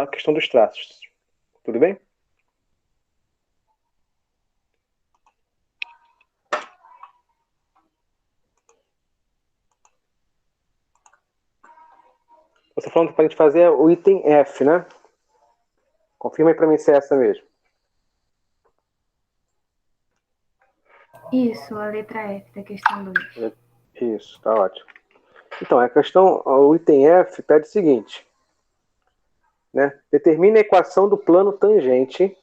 a questão dos traços. Tudo bem? Você falando para a gente fazer o item F, né? Confirma aí para mim se é essa mesmo. Isso, a letra F da questão 2. Isso, tá ótimo. Então, a questão, o item F pede o seguinte, né? Determine a equação do plano tangente.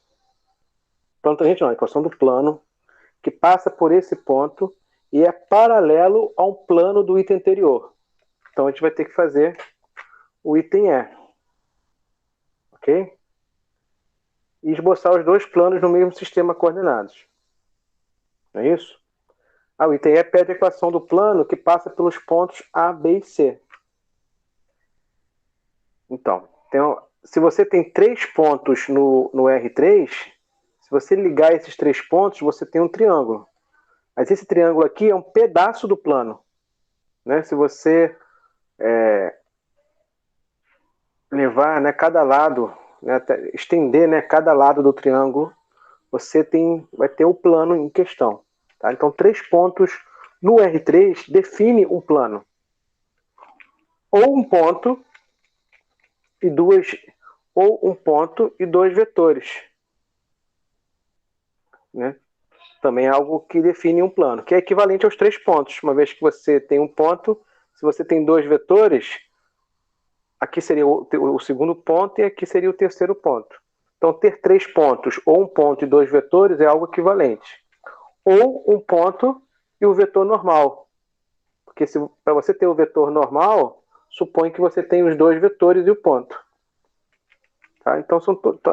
Plano tangente não, a equação do plano que passa por esse ponto e é paralelo ao plano do item anterior. Então, a gente vai ter que fazer o item E. Ok? E esboçar os dois planos no mesmo sistema coordenados. Não é isso? O item E pede a equação do plano que passa pelos pontos A, B e C. Então, se você tem 3 pontos no R3, se você ligar esses 3 pontos, você tem um triângulo. Mas esse triângulo aqui é um pedaço do plano. Né? Se você levar, né, cada lado, né, estender, né, cada lado do triângulo, você vai ter o plano em questão. Tá? Então, 3 pontos no R3 define um plano. Ou um ponto e dois vetores. Né? Também é algo que define um plano, que é equivalente aos 3 pontos. Uma vez que você tem um ponto, se você tem 2 vetores, aqui seria o segundo ponto e aqui seria o terceiro ponto. Então, ter 3 pontos, ou um ponto e 2 vetores, é algo equivalente. Ou um ponto e o vetor normal. Porque para você ter o vetor normal, supõe que você tem os 2 vetores e o ponto. Tá? Então,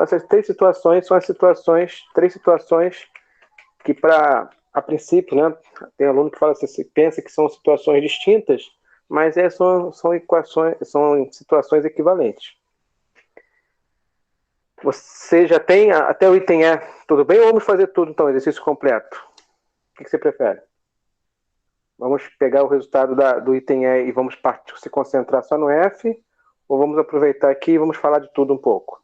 essas 3 situações são as 3 situações que, a princípio, né, tem aluno que fala assim, pensa que são situações distintas, mas são equações, são situações equivalentes. Você já tem até o item E, tudo bem? Ou vamos fazer tudo, então, exercício completo? O que você prefere? Vamos pegar o resultado do item E e vamos se concentrar só no F? Ou vamos aproveitar aqui e vamos falar de tudo um pouco?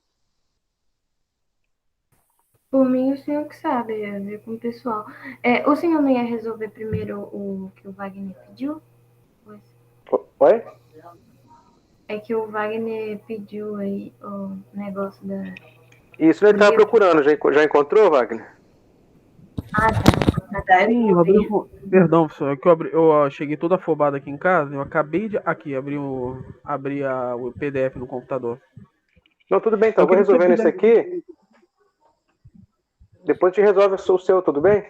Por mim, o senhor que sabe, é ver com o pessoal. O senhor não ia resolver primeiro o que o Wagner pediu? Oi? É que o Wagner pediu aí o negócio Isso ele do estava livro. procurando. Já encontrou, Wagner? Ah, tá. Tá, eu Sim, vou eu abri ver. o. Perdão, pessoal, é que eu cheguei todo afobado aqui em casa. Eu acabei de. Aqui, o PDF no computador. Não, tudo bem, então. Eu Eu vou queria que você resolvendo isso pudesse. aqui. Depois a gente resolve o seu, tudo bem?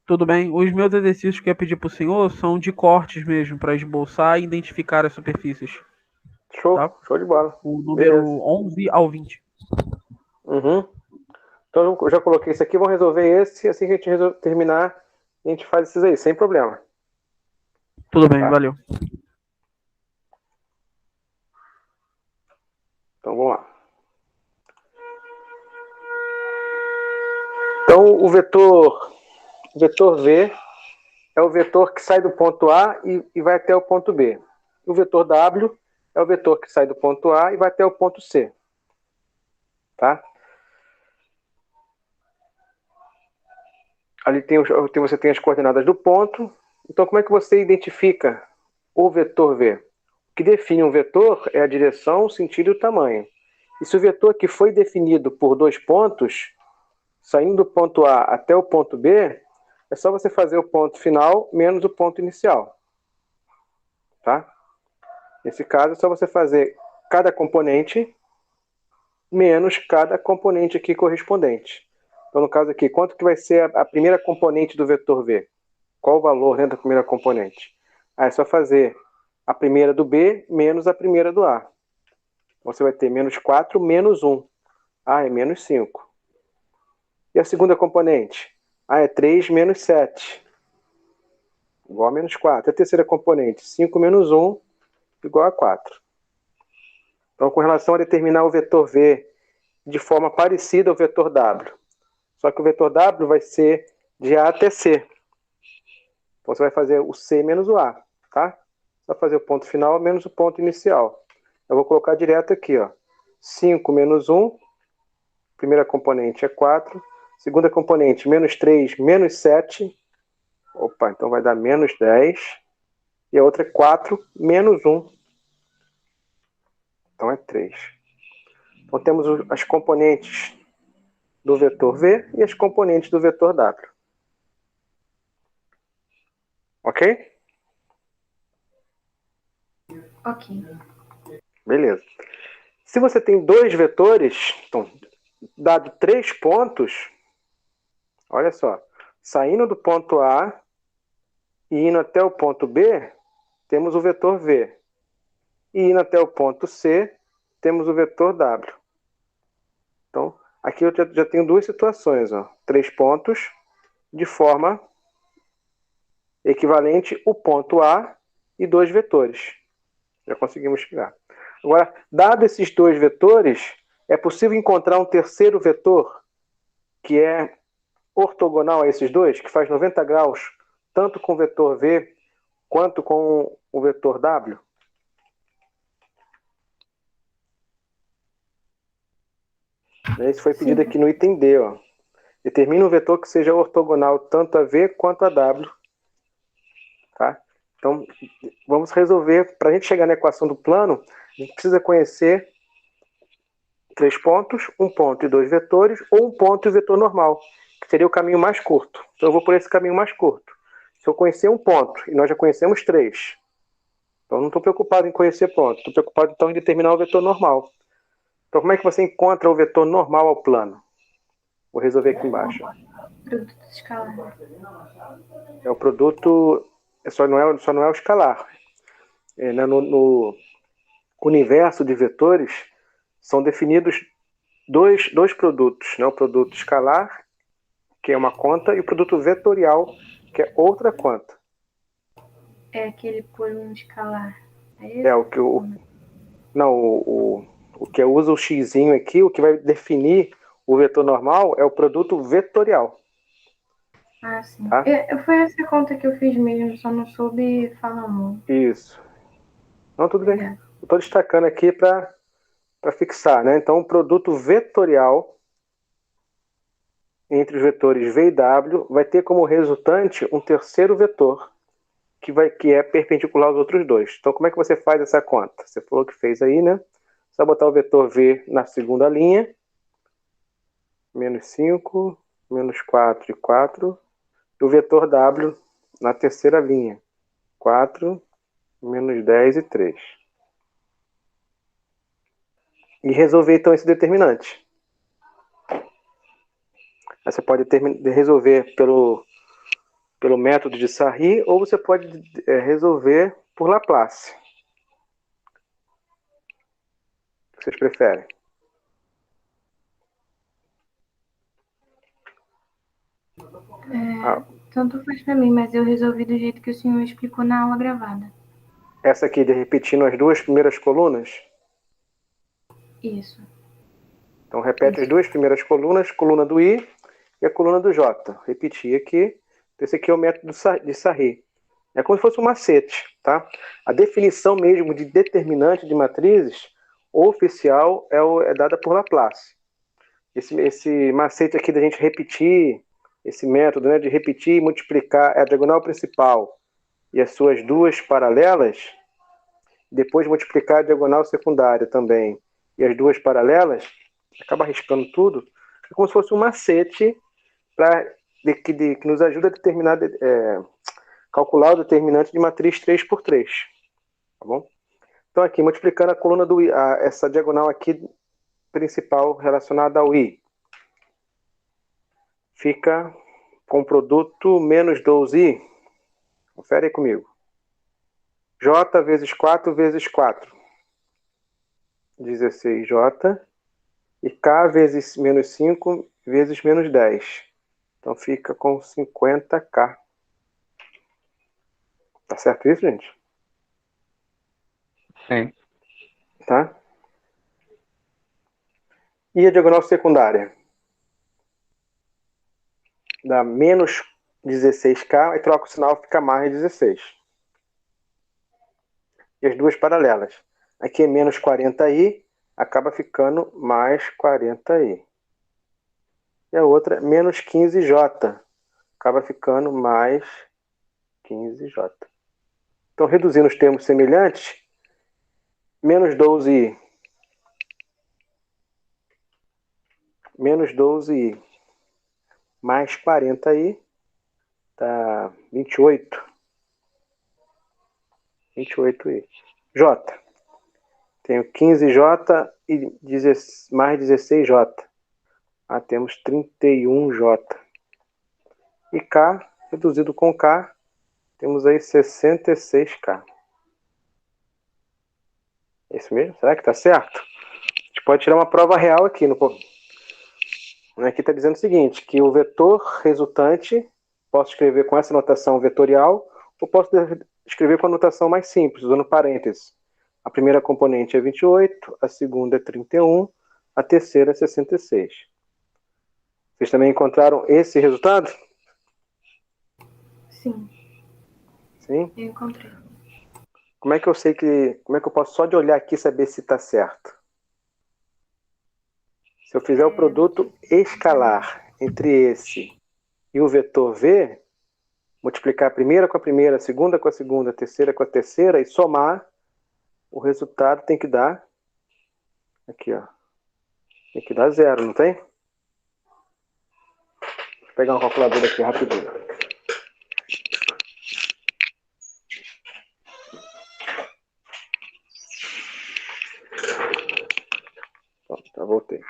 Tudo bem. Os meus exercícios que eu ia pedir pro senhor são de cortes mesmo, para esboçar e identificar as superfícies. Tá? Show de bola. O número Beleza. 11 ao 20. Uhum. Então eu já coloquei isso aqui, vamos resolver esse, assim que a gente terminar, a gente faz esses aí, sem problema. Tudo bem, Tá? valeu. Então vamos lá. Então o vetor V é o vetor que sai do ponto A e vai até o ponto B. O vetor W é o vetor que sai do ponto A e vai até o ponto C. Tá? Ali você tem as coordenadas do ponto. Então como é que você identifica o vetor V? O que define um vetor é a direção, o sentido e o tamanho. E se o vetor que foi definido por 2 pontos, saindo do ponto A até o ponto B, é só você fazer o ponto final menos o ponto inicial. Tá? Nesse caso, é só você fazer cada componente menos cada componente aqui correspondente. Então, no caso aqui, quanto que vai ser a primeira componente do vetor V? Qual o valor dentro da primeira componente? É só fazer a primeira do B menos a primeira do A. Então, você vai ter menos 4 menos 1. É menos 5. E a segunda componente? É 3 menos 7. Igual a menos 4. E a terceira componente? 5 menos 1 igual a 4. Então, com relação a determinar o vetor V de forma parecida ao vetor W. Só que o vetor W vai ser de A até C. Então, você vai fazer o C menos o A. Tá? Você vai fazer o ponto final menos o ponto inicial. Eu vou colocar direto aqui. Ó. 5 menos 1. Primeira componente é 4. Segunda componente, menos 3, menos 7. Opa, então vai dar menos 10. E a outra é 4 menos 1. Então é 3. Então temos as componentes do vetor V e as componentes do vetor W. Ok? Ok. Beleza. Se você tem dois vetores, então, dado 3 pontos, olha só, saindo do ponto A e indo até o ponto B, temos o vetor V. E indo até o ponto C, temos o vetor W. Então, aqui eu já tenho duas situações, ó. 3 pontos de forma equivalente o ponto A e 2 vetores. Já conseguimos chegar. Agora, dado esses 2 vetores, é possível encontrar um terceiro vetor que é ortogonal a esses dois, que faz 90 graus, tanto com o vetor V quanto com o vetor W? Isso foi pedido aqui no item D. Ó. Determine um vetor que seja ortogonal tanto a V quanto a W. Tá? Então, vamos resolver. Para a gente chegar na equação do plano, a gente precisa conhecer 3 pontos, um ponto e 2 vetores, ou um ponto e vetor normal, que seria o caminho mais curto. Então, eu vou por esse caminho mais curto. Se eu conhecer um ponto, e nós já conhecemos 3, então não estou preocupado em conhecer ponto, estou preocupado então em determinar o vetor normal. Então, como é que você encontra o vetor normal ao plano? Vou resolver aqui embaixo. Produto escalar. É o produto, só não é o escalar. No universo de vetores, são definidos dois produtos. Né? O produto escalar, que é uma conta, e o produto vetorial, que é outra conta. É aquele por um escalar. É esse? É o que o que usa o xzinho aqui, o que vai definir o vetor normal é o produto vetorial. Ah, sim. Tá? Foi essa conta que eu fiz mesmo, só não soube falar muito. Isso. Não, tudo bem. Obrigada. Eu estou destacando aqui para fixar. Né? Então, o produto vetorial entre os vetores V e W vai ter como resultante um terceiro vetor, que é perpendicular aos outros dois. Então, como é que você faz essa conta? Você falou que fez aí, né? Só botar o vetor V na segunda linha, menos 5, menos 4 e 4, e o vetor W na terceira linha, 4, menos 10 e 3. E resolver, então, esse determinante. Aí você pode resolver pelo método de Sarri, ou você pode resolver por Laplace. O que vocês preferem? Tanto faz pra mim, mas eu resolvi do jeito que o senhor explicou na aula gravada. Essa aqui, de repetindo as duas primeiras colunas? Isso. Então, repete as duas primeiras colunas, coluna do I e a coluna do J. Repetir aqui. Esse aqui é o método de Sarri. É como se fosse um macete, tá? A definição mesmo de determinante de matrizes oficial é dada por Laplace. Esse macete aqui da gente repetir, esse método, né, de repetir e multiplicar a diagonal principal e as suas duas paralelas, depois multiplicar a diagonal secundária também e as duas paralelas, acaba arriscando tudo, é como se fosse um macete que nos ajuda a determinar, calcular o determinante de matriz 3×3. Tá bom? Então aqui, multiplicando a coluna do I, essa diagonal aqui principal relacionada ao I, fica com o produto menos 12i. Confere aí comigo. J vezes 4 vezes 4. 16J. E K vezes menos 5 vezes menos 10. Então fica com 50K. Tá certo isso, gente? Sim. Tá? E a diagonal secundária? Dá menos 16K, aí troca o sinal, fica mais 16. E as duas paralelas. Aqui é menos 40i, acaba ficando mais 40i. E a outra, menos 15j, acaba ficando mais 15j. Então, reduzindo os termos semelhantes, menos 12i mais 40i dá 28. 28i. J. Tenho 15j e mais 16j. Temos 31j. E K, reduzido com K, temos aí 66k. É isso mesmo? Será que está certo? A gente pode tirar uma prova real aqui. Aqui está dizendo o seguinte, que o vetor resultante, posso escrever com essa notação vetorial, ou posso escrever com a notação mais simples, usando parênteses. A primeira componente é 28, a segunda é 31, a terceira é 66. Vocês também encontraram esse resultado? Sim. Sim? Eu encontrei. Como é que eu posso só de olhar aqui saber se está certo? Se eu fizer o produto escalar entre esse e o vetor V, multiplicar a primeira com a primeira, a segunda com a segunda, a terceira com a terceira e somar, o resultado tem que dar aqui, ó. Tem que dar 0, não tem? Vou pegar uma calculadora aqui rapidinho. Tá, voltei.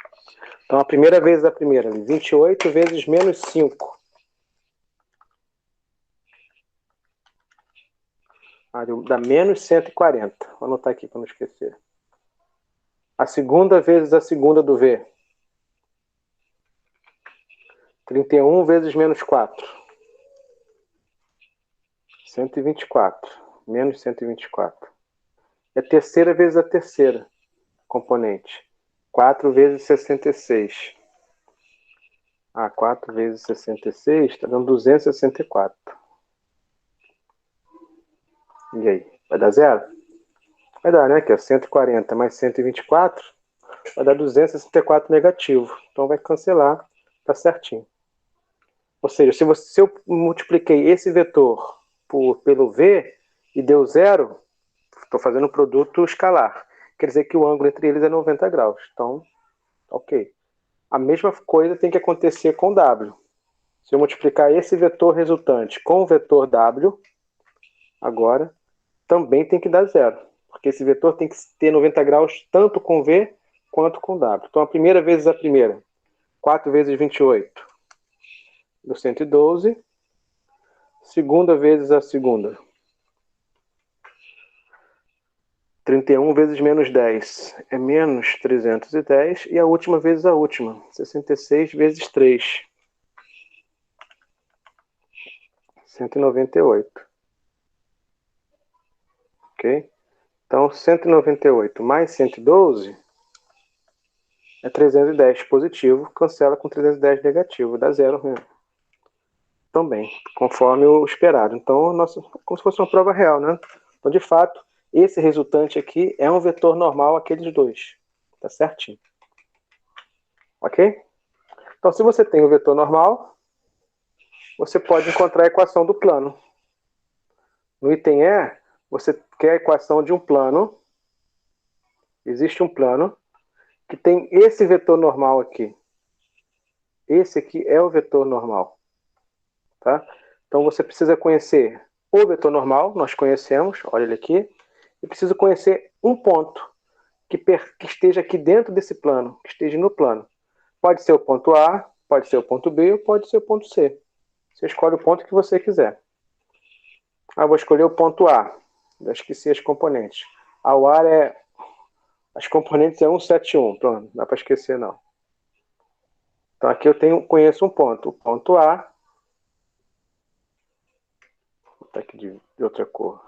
Então, a primeira vezes a primeira, 28 vezes menos 5. Dá menos 140. Vou anotar aqui para não esquecer. A segunda vezes a segunda do V. 31 vezes menos 4. 124. Menos 124. E a terceira vezes a terceira componente. 4 vezes 66. 4 vezes 66 está dando 264. E aí? Vai dar 0? Vai dar, né? Aqui, ó, 140 mais 124 vai dar 264 negativo. Então vai cancelar, tá certinho. Ou seja, se eu multipliquei esse vetor pelo V e deu 0, estou fazendo um produto escalar. Quer dizer que o ângulo entre eles é 90 graus. Então, ok. A mesma coisa tem que acontecer com W. Se eu multiplicar esse vetor resultante com o vetor W, agora, também tem que dar 0. Porque esse vetor tem que ter 90 graus tanto com V quanto com W. Então, a primeira vezes a primeira. 4 vezes 28. Do 112. Segunda vezes a segunda. 31 vezes menos 10 é menos 310. E a última vezes a última. 66 vezes 3. 198. Ok? Então, 198 mais 112 é 310 positivo, cancela com 310 negativo, dá 0 mesmo. Também, conforme o esperado. Então, como se fosse uma prova real, né? Então, de fato, esse resultante aqui é um vetor normal, aqueles dois. Tá certinho. Ok? Então, se você tem o vetor normal, você pode encontrar a equação do plano. No item E, você quer a equação de um plano. Existe um plano que tem esse vetor normal aqui. Esse aqui é o vetor normal. Tá? Então, você precisa conhecer o vetor normal, nós conhecemos, olha ele aqui. E preciso conhecer um ponto que esteja aqui dentro desse plano, que esteja no plano. Pode ser o ponto A, pode ser o ponto B, ou pode ser o ponto C. Você escolhe o ponto que você quiser. Vou escolher o ponto A. Eu esqueci as componentes. O ar as componentes é 171. Pronto, não dá para esquecer não. Então aqui eu conheço um ponto. O ponto A. Vou botar aqui de outra cor.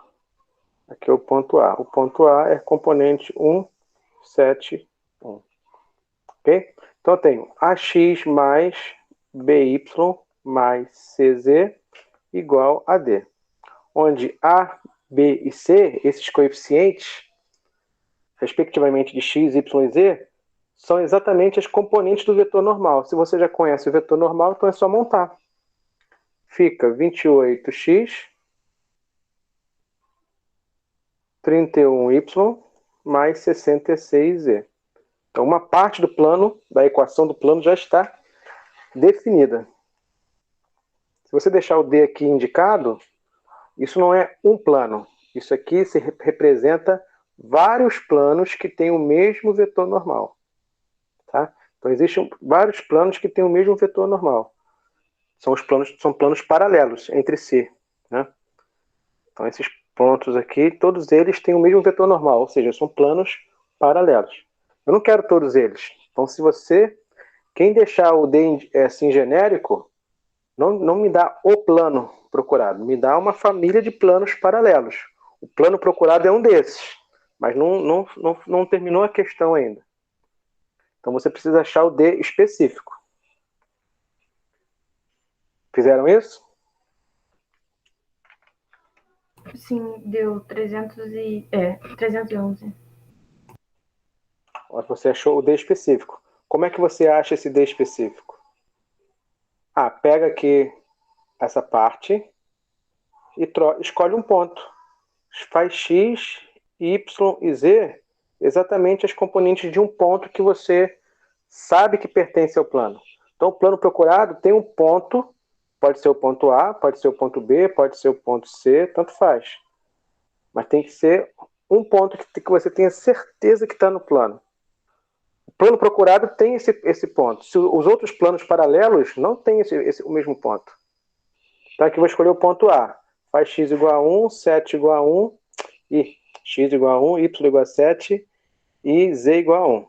Aqui é o ponto A. O ponto A é componente 171. Ok? Então eu tenho AX mais BY mais CZ igual a D. Onde A, B e C, esses coeficientes, respectivamente de x, y e z, são exatamente as componentes do vetor normal. Se você já conhece o vetor normal, então é só montar. Fica 28x 31y mais 66z. Então, uma parte do plano, da equação do plano, já está definida. Se você deixar o D aqui indicado, isso não é um plano. Isso aqui se representa vários planos que têm o mesmo vetor normal. Tá? Então, existem vários planos que têm o mesmo vetor normal. São planos paralelos entre si. Né? Então, esses pontos aqui, todos eles têm o mesmo vetor normal, ou seja, são planos paralelos. Eu não quero todos eles. Então, quem deixar o D assim genérico, não me dá o plano procurado, me dá uma família de planos paralelos. O plano procurado é um desses, mas não terminou a questão ainda. Então, você precisa achar o D específico. Fizeram isso? Sim, deu 311. Você achou o D específico. Como é que você acha esse D específico? Pega aqui essa parte e escolhe um ponto. Faz x, y e z exatamente as componentes de um ponto que você sabe que pertence ao plano. Então, o plano procurado tem um ponto, pode ser o ponto A, pode ser o ponto B, pode ser o ponto C, tanto faz. Mas tem que ser um ponto que você tenha certeza que está no plano. O plano procurado tem esse ponto. Se os outros planos paralelos não têm o mesmo ponto. Então, aqui eu vou escolher o ponto A. Faz x igual a 1, 7 igual a 1, e x igual a 1, y igual a 7 e z igual a 1.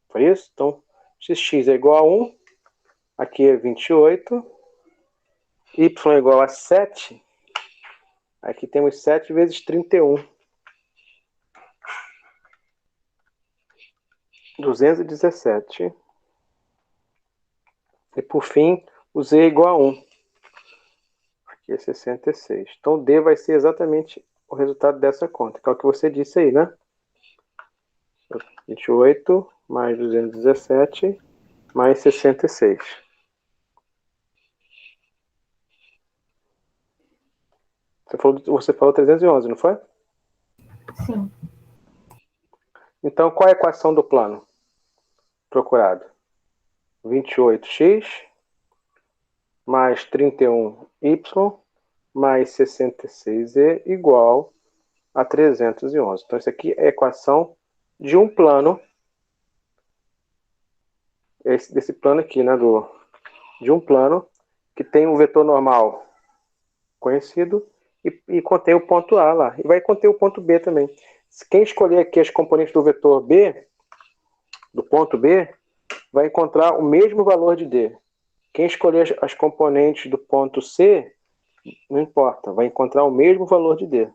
Foi isso? Então, x é igual a 1, aqui é 28, y é igual a 7, aqui temos 7 vezes 31. 217. E por fim, o z é igual a 1. Aqui é 66. Então, D vai ser exatamente o resultado dessa conta, que é o que você disse aí, né? 28 mais 217 mais 66. Você falou 311, não foi? Sim. Então, qual é a equação do plano procurado? 28x mais 31y mais 66z igual a 311. Então, isso aqui é a equação de um plano, desse plano aqui, né? De um plano que tem um vetor normal conhecido e contém o ponto A lá. E vai conter o ponto B também. Quem escolher aqui as componentes do vetor B, do ponto B, vai encontrar o mesmo valor de D. Quem escolher as componentes do ponto C, não importa, vai encontrar o mesmo valor de D.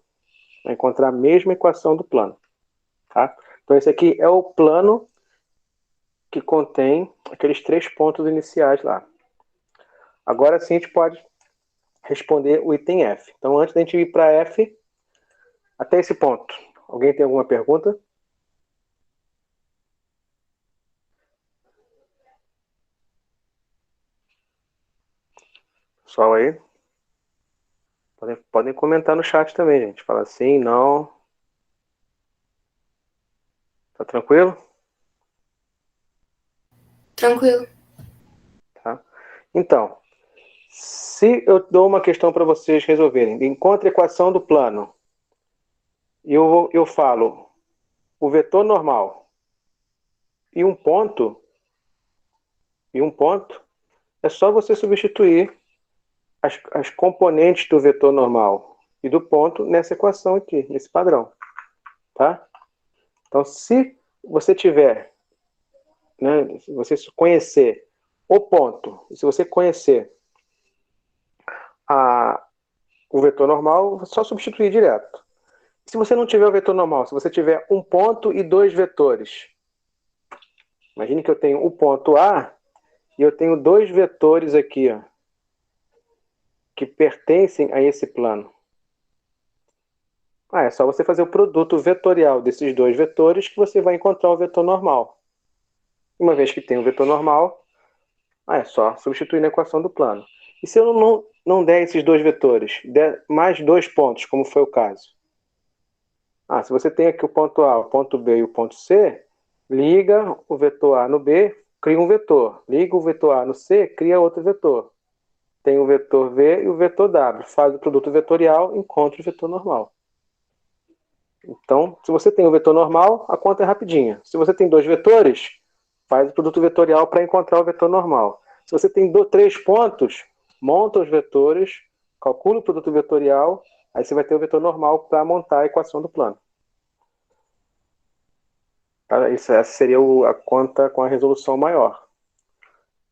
Vai encontrar a mesma equação do plano. Tá? Então, esse aqui é o plano que contém aqueles 3 pontos iniciais lá. Agora sim a gente pode responder o item F. Então, antes da gente ir para F, até esse ponto, alguém tem alguma pergunta? Pessoal aí? Podem comentar no chat também, gente. Fala sim, não. Tá tranquilo? Tranquilo. Tá. Então, se eu dou uma questão para vocês resolverem, encontre a equação do plano, e eu falo o vetor normal e um ponto, é só você substituir as componentes do vetor normal e do ponto nessa equação aqui, nesse padrão. Tá? Então, se você tiver, né, se você conhecer o ponto, se você conhecer o vetor normal, é só substituir direto. Se você não tiver o vetor normal, se você tiver um ponto e 2 vetores, imagine que eu tenho o ponto A e eu tenho 2 vetores aqui, ó, que pertencem a esse plano. É só você fazer o produto vetorial desses dois vetores que você vai encontrar o vetor normal. Uma vez que tem o vetor normal, é só substituir na equação do plano. E se eu não der esses dois vetores, der mais 2 pontos, como foi o caso? Se você tem aqui o ponto A, o ponto B e o ponto C, liga o vetor A no B, cria um vetor. Liga o vetor A no C, cria outro vetor. Tem o vetor V e o vetor W. Faz o produto vetorial, encontra o vetor normal. Então, se você tem o vetor normal, a conta é rapidinha. Se você tem dois vetores, faz o produto vetorial para encontrar o vetor normal. Se você tem 3 pontos, monta os vetores, calcula o produto vetorial, aí você vai ter o vetor normal para montar a equação do plano. Essa seria a conta com a resolução maior.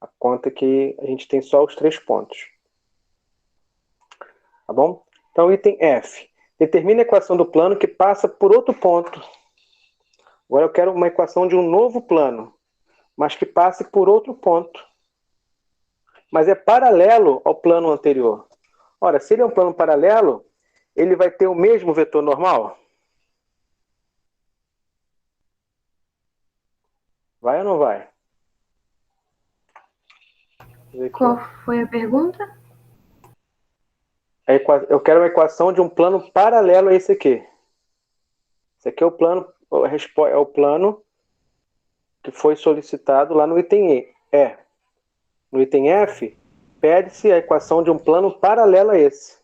A conta que a gente tem só os 3 pontos. Tá bom? Então, item F. Determine a equação do plano que passa por outro ponto. Agora eu quero uma equação de um novo plano, mas que passe por outro ponto. Mas é paralelo ao plano anterior. Ora, se ele é um plano paralelo, ele vai ter o mesmo vetor normal? Vai ou não vai? Qual foi a pergunta? Eu quero uma equação de um plano paralelo a esse aqui. Esse aqui é o plano, é o plano que foi solicitado lá no item E. No item F, pede-se a equação de um plano paralelo a esse.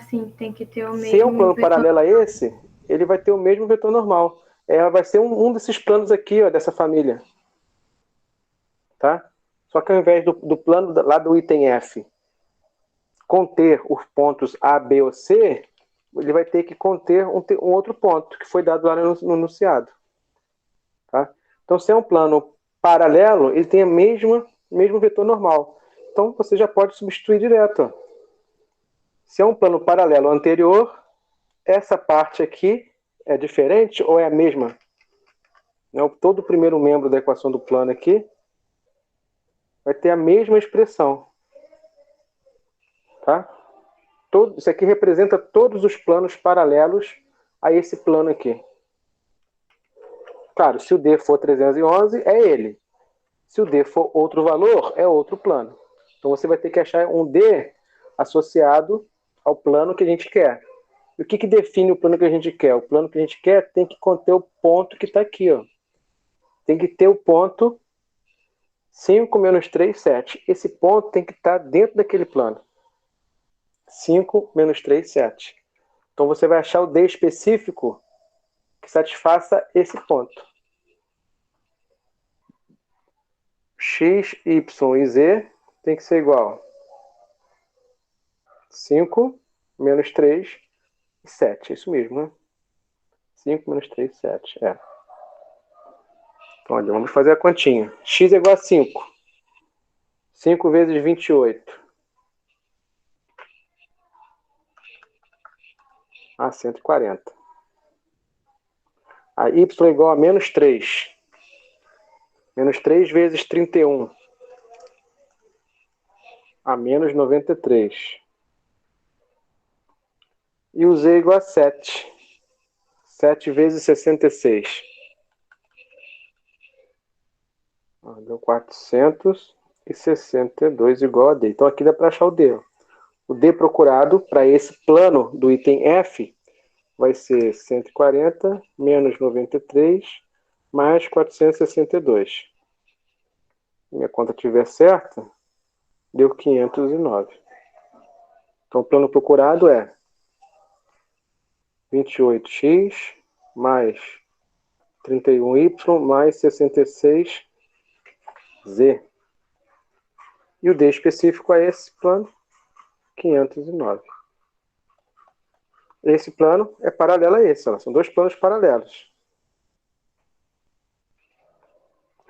Sim, tem que ter o mesmo Se é um plano vetor. paralelo a esse, ele vai ter o mesmo vetor normal. Vai ser um desses planos aqui, ó, dessa família. Tá? Só que ao invés do plano lá do item F conter os pontos A, B ou C, ele vai ter que conter um outro ponto que foi dado lá no enunciado. Tá? Então, se é um plano paralelo, ele tem o mesmo vetor normal. Então, você já pode substituir direto. Ó. Se é um plano paralelo anterior, essa parte aqui é diferente ou é a mesma? Todo o primeiro membro da equação do plano aqui vai ter a mesma expressão. Tá? Isso aqui representa todos os planos paralelos a esse plano aqui. Claro, se o D for 311, é ele. Se o D for outro valor, é outro plano. Então você vai ter que achar um D associado ao plano que a gente quer. E o que define o plano que a gente quer? O plano que a gente quer tem que conter o ponto que está aqui. Ó. Tem que ter o ponto 5 menos 3, 7. Esse ponto tem que estar dentro daquele plano. 5 menos 3, 7. Então você vai achar o D específico que satisfaça esse ponto. X, Y e Z tem que ser igual 5 menos 3 e 7. É isso mesmo, né? 5 menos 3, 7. É. Então, olha, vamos fazer a continha. X é igual a 5. 5 vezes 28. 140. A Y é igual a menos 3. Menos 3 vezes 31. A menos 93. E o Z é igual a 7. 7 vezes 66. Deu 462 igual a D. Então aqui dá para achar o D. O D procurado para esse plano do item F vai ser 140 menos 93 mais 462. Se minha conta estiver certa, deu 509. Então o plano procurado é 28x mais 31y mais 66z. E o D específico é esse plano, 509. Esse plano é paralelo a esse, são dois planos paralelos.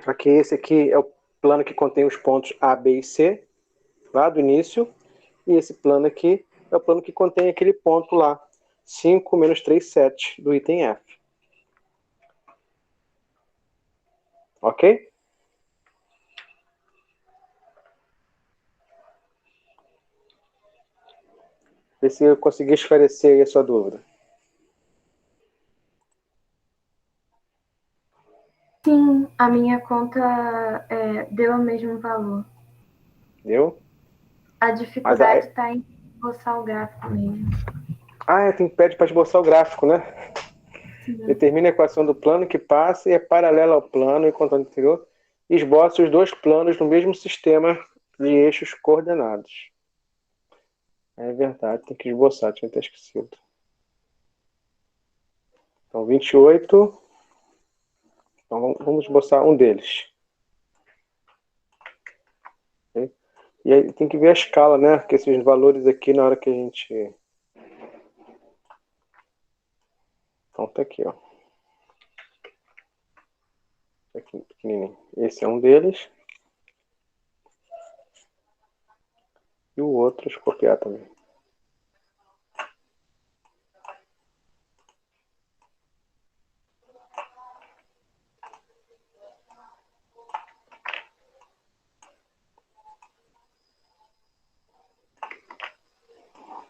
Aqui esse aqui é o plano que contém os pontos A, B e C, lá do início, e esse plano aqui é o plano que contém aquele ponto lá, 5 menos 3, 7, do item F. Ok? Ver se eu consegui esclarecer aí a sua dúvida. Sim, a minha conta deu o mesmo valor. Deu? A dificuldade está em esboçar o gráfico mesmo. Pede para esboçar o gráfico, né? Sim. Determine a equação do plano que passa e é paralela ao plano e contorno anterior. Esboce os dois planos no mesmo sistema de eixos coordenados. É verdade, tem que esboçar, tinha até esquecido. Então, 28. Então, vamos esboçar um deles. Okay? E aí tem que ver a escala, né? Porque esses valores aqui, na hora que a gente... Então, tá aqui, ó. Aqui, pequenininho. Esse é um deles. E o outro, deixa eu copiar também.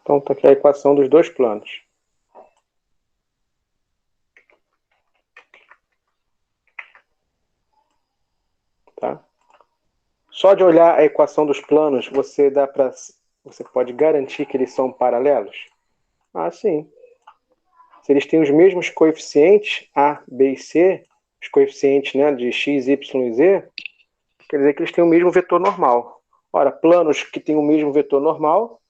Então, tá aqui a equação dos dois planos. Tá? Só de olhar a equação dos planos, você pode garantir que eles são paralelos? Sim. Se eles têm os mesmos coeficientes, A, B e C, os coeficientes, né, de x, y e z, quer dizer que eles têm o mesmo vetor normal. Ora, planos que têm o mesmo vetor normal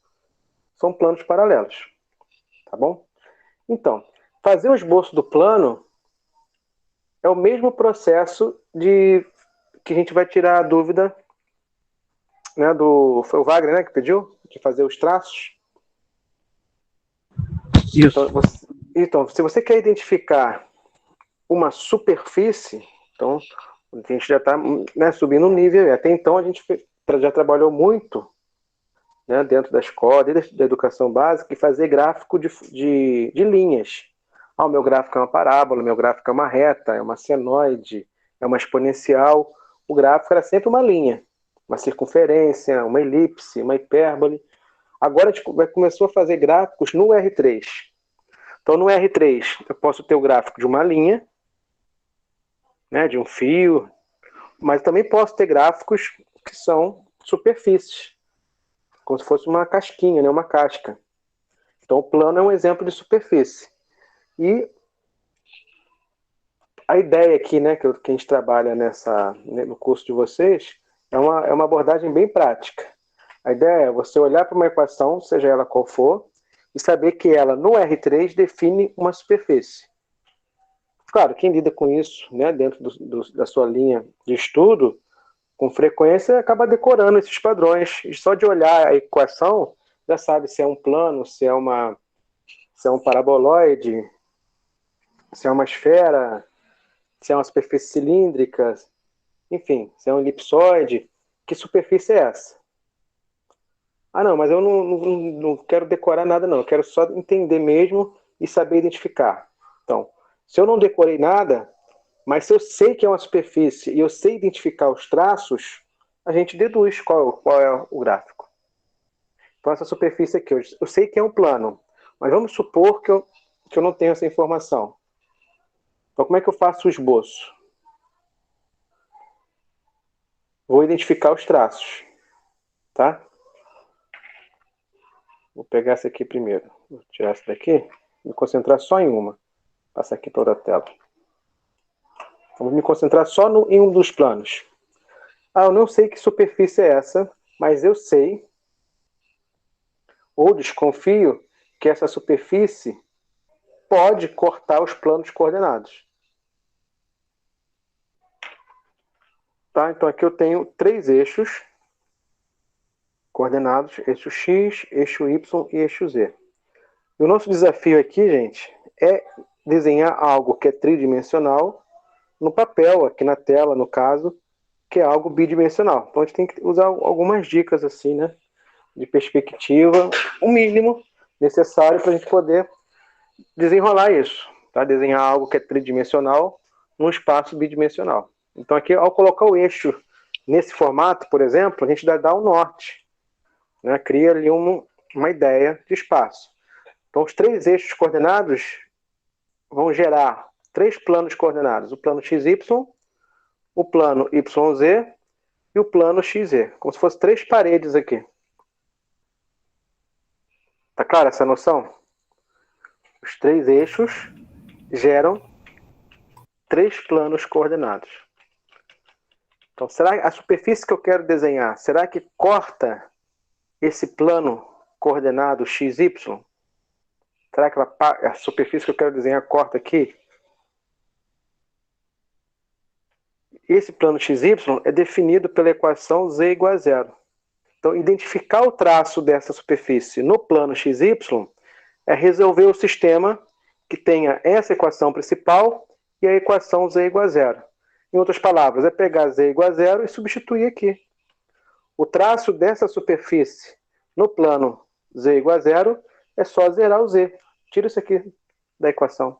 são planos paralelos. Tá bom? Então, fazer o esboço do plano é o mesmo processo que a gente vai tirar a dúvida, né, foi o Wagner, né, que pediu de fazer os traços. Isso. Então, se você quer identificar uma superfície, então a gente já está, né, subindo um nível. Até então a gente já trabalhou muito, né, dentro da escola, da educação básica, e fazer gráfico de linhas. O meu gráfico é uma parábola, o meu gráfico é uma reta, é uma senoide, é uma exponencial. O gráfico era sempre uma linha, uma circunferência, uma elipse, uma hipérbole. Agora a gente começou a fazer gráficos no R3. Então no R3 eu posso ter o gráfico de uma linha, né, de um fio, mas também posso ter gráficos que são superfícies, como se fosse uma casquinha, né, uma casca. Então o plano é um exemplo de superfície. E a ideia aqui, né, que a gente trabalha no curso de vocês, é uma abordagem bem prática. A ideia é você olhar para uma equação, seja ela qual for, e saber que ela, no R3, define uma superfície. Claro, quem lida com isso, né, dentro da sua linha de estudo, com frequência acaba decorando esses padrões. E só de olhar a equação, já sabe se é um plano, se é um paraboloide, se é uma esfera, se é uma superfície cilíndrica, enfim, se é um elipsoide. Que superfície é essa? Não, mas eu não quero decorar nada, não. Eu quero só entender mesmo e saber identificar. Então, se eu não decorei nada, mas se eu sei que é uma superfície e eu sei identificar os traços, a gente deduz qual é o gráfico. Então, essa superfície aqui, eu sei que é um plano, mas vamos supor que eu não tenho essa informação. Então, como é que eu faço o esboço? Vou identificar os traços, tá? Vou pegar essa aqui primeiro. Vou tirar essa daqui e me concentrar só em uma. Passar aqui para outra tela. Então, vou me concentrar só em um dos planos. Eu não sei que superfície é essa, mas eu sei, ou desconfio, que essa superfície pode cortar os planos coordenados. Tá? Então aqui eu tenho 3 eixos coordenados, eixo X, eixo Y e eixo Z. E o nosso desafio aqui, gente, é desenhar algo que é tridimensional no papel, aqui na tela, no caso, que é algo bidimensional. Então a gente tem que usar algumas dicas assim, né, de perspectiva, o mínimo necessário para a gente poder desenrolar isso, tá? Desenhar algo que é tridimensional num espaço bidimensional. Então aqui, ao colocar o eixo nesse formato, por exemplo, a gente dá um norte, né? Cria ali uma ideia de espaço. Então, os três eixos coordenados vão gerar três planos coordenados. O plano XY, o plano YZ e o plano XZ. Como se fosse três paredes aqui. Tá clara essa noção? Os três eixos geram três planos coordenados. Então, será que a superfície que eu quero desenhar, será que corta esse plano coordenado XY? Será que a superfície que eu quero desenhar corta aqui? Esse plano XY é definido pela equação z igual a zero. Então, identificar o traço dessa superfície no plano XY é resolver o sistema que tenha essa equação principal e a equação z igual a zero. Em outras palavras, é pegar z igual a zero e substituir aqui. O traço dessa superfície no plano z igual a zero é só zerar o z. Tira isso aqui da equação.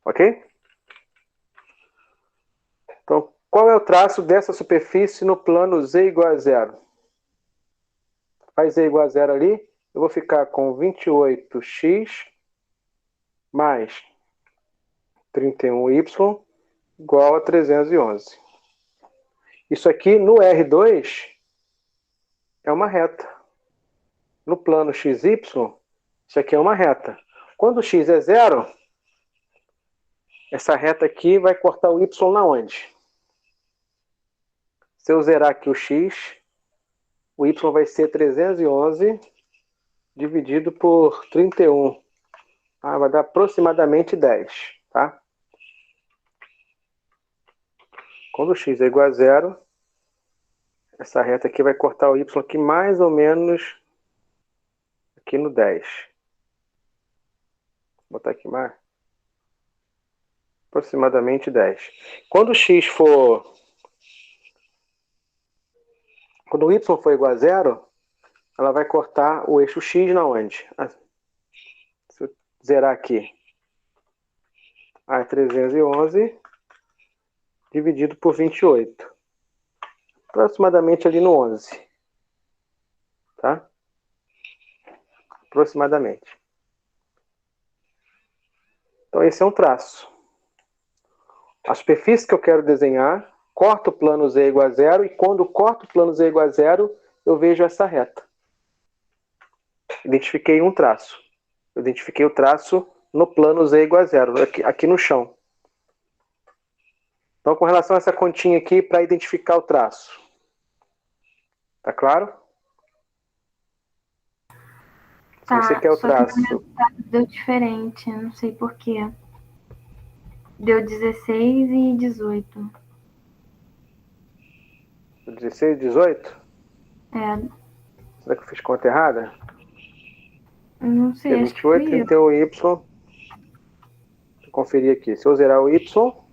Ok? Então, qual é o traço dessa superfície no plano z igual a zero? Faz z igual a zero ali. Eu vou ficar com 28x mais 31y igual a 311. Isso aqui no R2 é uma reta. No plano XY, isso aqui é uma reta. Quando x é zero, essa reta aqui vai cortar o y na onde? Se eu zerar aqui o x, o y vai ser 311 dividido por 31. Vai dar aproximadamente 10. Tá? Quando x é igual a zero, essa reta aqui vai cortar o y aqui mais ou menos aqui no 10. Vou botar aqui mais. Aproximadamente 10. Quando o y for igual a zero, ela vai cortar o eixo x na onde? Se eu zerar aqui. É 311 dividido por 28. Aproximadamente ali no 11. Tá? Aproximadamente. Então esse é um traço. A superfície que eu quero desenhar, corto o plano z igual a zero, e quando corto o plano z igual a zero, eu vejo essa reta. Identifiquei um traço. Eu identifiquei o traço no plano z igual a zero, aqui no chão. Então, com relação a essa continha aqui, para identificar o traço. Tá claro? Tá, Se você quer o só que traço. o resultado deu diferente, não sei porquê. Deu 16 e 18. 16, 18? É, Será que eu fiz conta errada? eu não sei, Porque acho que fui 28, eu. 31y. Vou conferir aqui. Se eu zerar o y,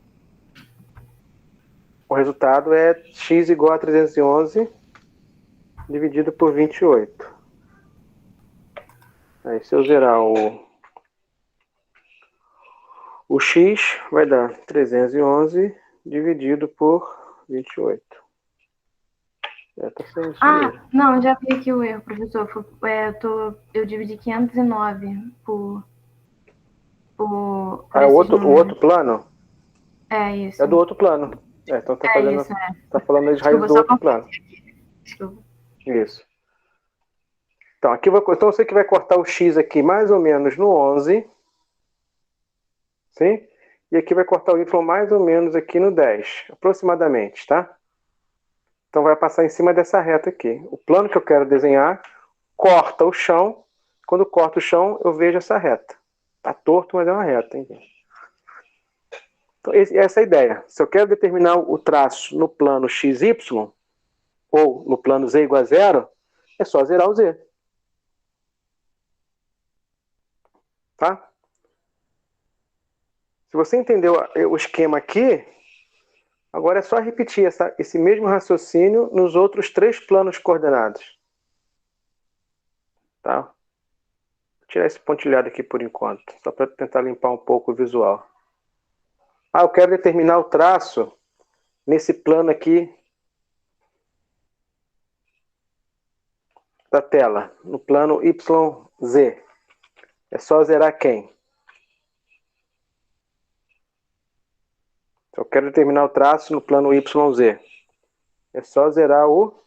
o resultado é x igual a 311 dividido por 28. Aí, se eu zerar o x, vai dar 311 dividido por 28. Tá sendo isso mesmo. Não, já vi aqui o erro, professor. Eu dividi 509 por O outro plano? É isso. É do outro plano. Então tá fazendo. Isso, é. Tá falando as raízes Desculpa, do outro plano. Desculpa. Isso. Então, então você que vai cortar o x aqui mais ou menos no 11. Sim? E aqui vai cortar o y mais ou menos aqui no 10. Aproximadamente, tá? Então vai passar em cima dessa reta aqui. O plano que eu quero desenhar corta o chão. Quando corta o chão, eu vejo essa reta. Tá torto, mas é uma reta. Hein? Então, essa é a ideia. Se eu quero determinar o traço no plano XY, ou no plano z igual a zero, é só zerar o z. Tá? Se você entendeu o esquema aqui, agora é só repetir esse mesmo raciocínio nos outros três planos coordenados. Tá? Vou tirar esse pontilhado aqui por enquanto, só para tentar limpar um pouco o visual. Eu quero determinar o traço nesse plano aqui da tela, no plano YZ. É só zerar quem? Eu quero determinar o traço no plano YZ. É só zerar o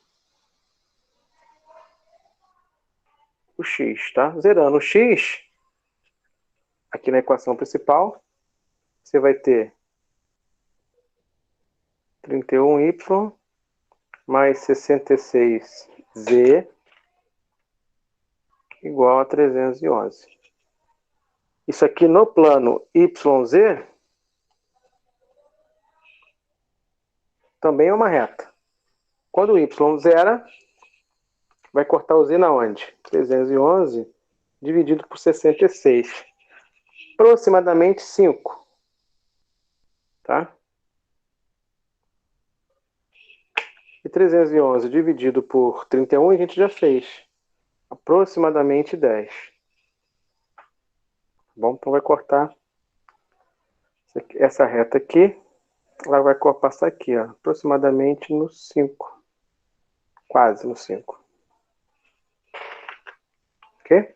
X, tá? Zerando o X, aqui na equação principal, você vai ter 31y mais 66z igual a 311. Isso aqui no plano YZ também é uma reta. Quando o y zera, vai cortar o z na onde? 311 dividido por 66. Aproximadamente 5. Tá? E 311 dividido por 31 a gente já fez. Aproximadamente 10. Bom, então vai cortar essa reta aqui. Ela vai passar aqui, ó, aproximadamente no 5. Quase no 5. Ok?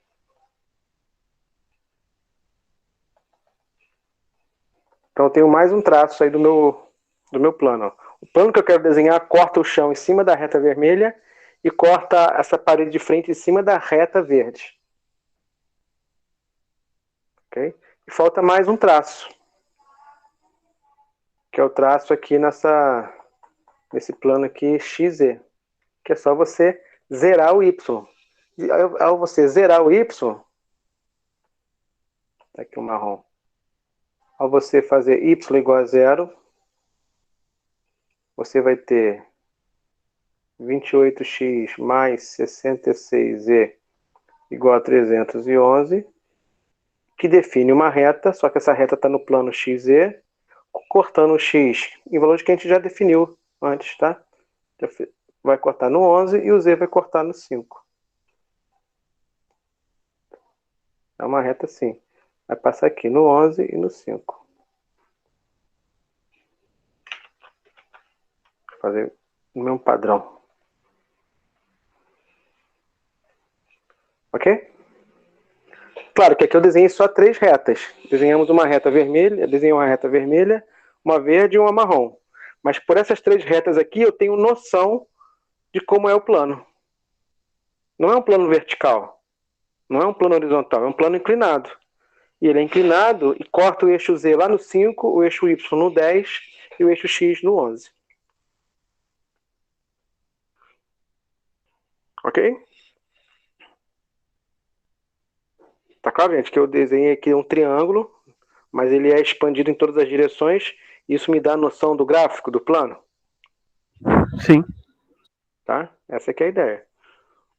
Então eu tenho mais um traço aí do meu plano. Ó. O plano que eu quero desenhar corta o chão em cima da reta vermelha e corta essa parede de frente em cima da reta verde. Ok? E falta mais um traço. Que é o traço aqui nesse plano aqui XZ. Que é só você zerar o Y. E ao você zerar o Y, tá aqui o marrom. Ao você fazer y igual a zero, você vai ter 28x mais 66z igual a 311, que define uma reta, só que essa reta está no plano XZ, cortando o x em valores que a gente já definiu antes, tá? Vai cortar no 11 e o z vai cortar no 5. É uma reta assim. Vai passar aqui no 11 e no 5. Vou fazer o mesmo padrão. Ok? Claro que aqui eu desenhei só 3 retas. Desenhamos uma reta vermelha, desenhei uma reta vermelha, uma verde e uma marrom. Mas por essas 3 retas aqui eu tenho noção de como é o plano. Não é um plano vertical, não é um plano horizontal, é um plano inclinado. E ele é inclinado e corta o eixo Z lá no 5, o eixo Y no 10 e o eixo X no 11. Ok? Tá claro, gente, que eu desenhei aqui um triângulo, mas ele é expandido em todas as direções. Isso me dá a noção do gráfico, do plano? Sim. Tá? Essa aqui é a ideia.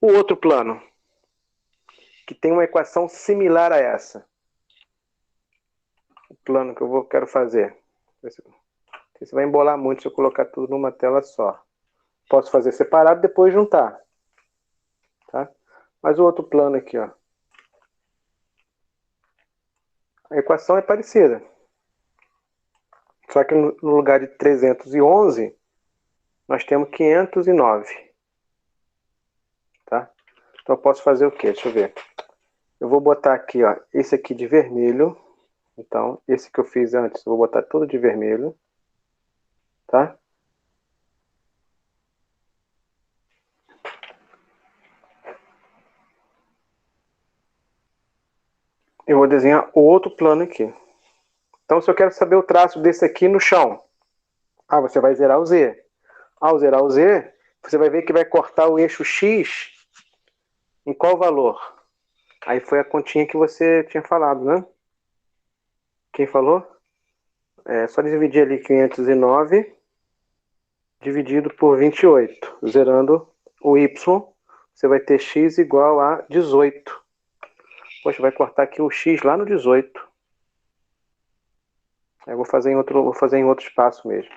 O outro plano, que tem uma equação similar a essa. O plano que eu quero fazer. Você vai embolar muito se eu colocar tudo numa tela só. Posso fazer separado e depois juntar. Tá? Mas o outro plano aqui, ó. A equação é parecida. Só que no lugar de 311, nós temos 509. Tá? Então eu posso fazer o quê? Deixa eu ver. Eu vou botar aqui, ó, esse aqui de vermelho. Então, esse que eu fiz antes, eu vou botar tudo de vermelho. Tá? Eu vou desenhar o outro plano aqui. Então, se eu quero saber o traço desse aqui no chão, você vai zerar o Z. Ao zerar o Z, você vai ver que vai cortar o eixo X em qual valor? Aí foi a continha que você tinha falado, né? Quem falou? É só dividir ali 509 dividido por 28. Zerando o Y, você vai ter X igual a 18. Poxa, vai cortar aqui o X lá no 18. Eu vou fazer em outro espaço mesmo.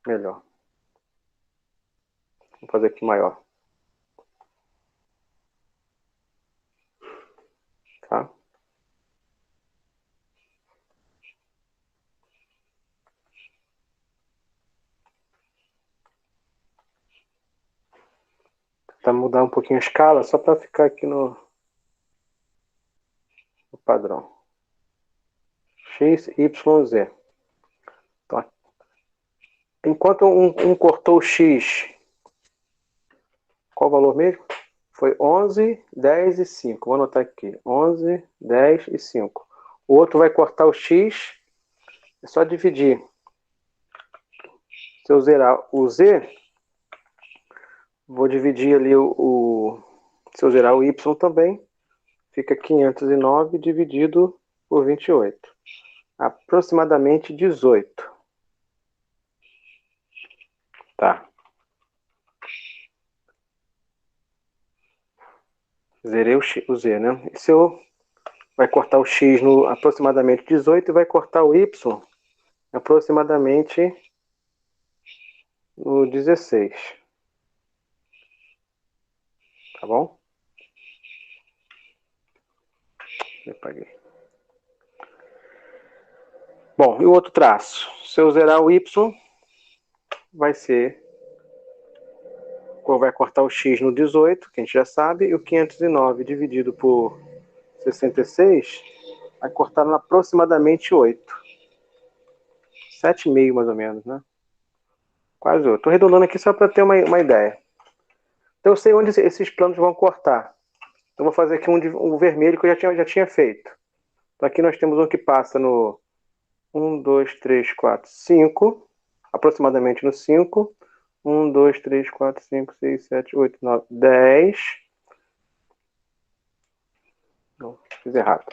Melhor. Vou fazer aqui maior. Tá? Tá mudar um pouquinho a escala, só para ficar aqui no padrão. X, Y, Z. Então, enquanto um cortou o X, qual o valor mesmo? Foi 11, 10 e 5. Vou anotar aqui. 11, 10 e 5. O outro vai cortar o X. É só dividir. Se eu zerar o Z, vou dividir ali se eu zerar o Y também, fica 509 dividido por 28. Aproximadamente 18. Tá. Zerei o Z, né? E se eu vai cortar o X no aproximadamente 18 e vai cortar o Y aproximadamente no 16. Tá bom? Eu apaguei. Bom, e o outro traço? Se eu zerar o Y, vai ser... vai cortar o X no 18, que a gente já sabe, e o 509 dividido por 66 vai cortar no aproximadamente 8. 7,5 mais ou menos, né? Quase 8. Estou arredondando aqui só para ter uma ideia. Então eu sei onde esses planos vão cortar. Então vou fazer aqui um vermelho que eu já tinha feito. Então aqui nós temos um que passa no 1, 2, 3, 4, 5, aproximadamente no 5. 1, 2, 3, 4, 5, 6, 7, 8, 9, 10. Não, fiz errado.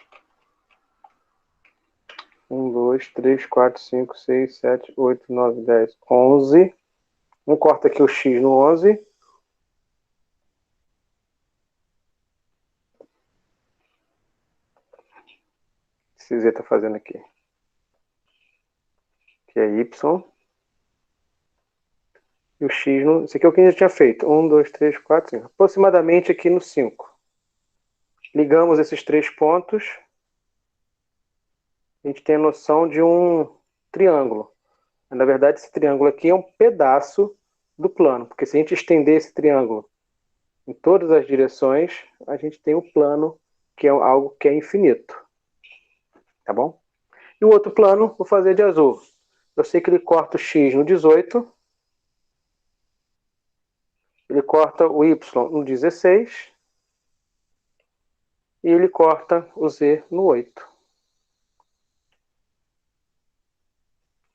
1, 2, 3, 4, 5, 6, 7, 8, 9, 10, 11. Vamos corta aqui o X no 11. Esse Z está fazendo aqui. Que é Y. E o X no... Esse aqui é o que a gente já tinha feito. 1, 2, 3, 4, 5. Aproximadamente aqui no 5. Ligamos esses três pontos. A gente tem a noção de um triângulo. Na verdade, esse triângulo aqui é um pedaço do plano. Porque se a gente estender esse triângulo em todas as direções, a gente tem o plano, que é algo que é infinito. Tá bom? E o outro plano, vou fazer de azul. Eu sei que ele corta o X no 18. Ele corta o Y no 16. E ele corta o Z no 8.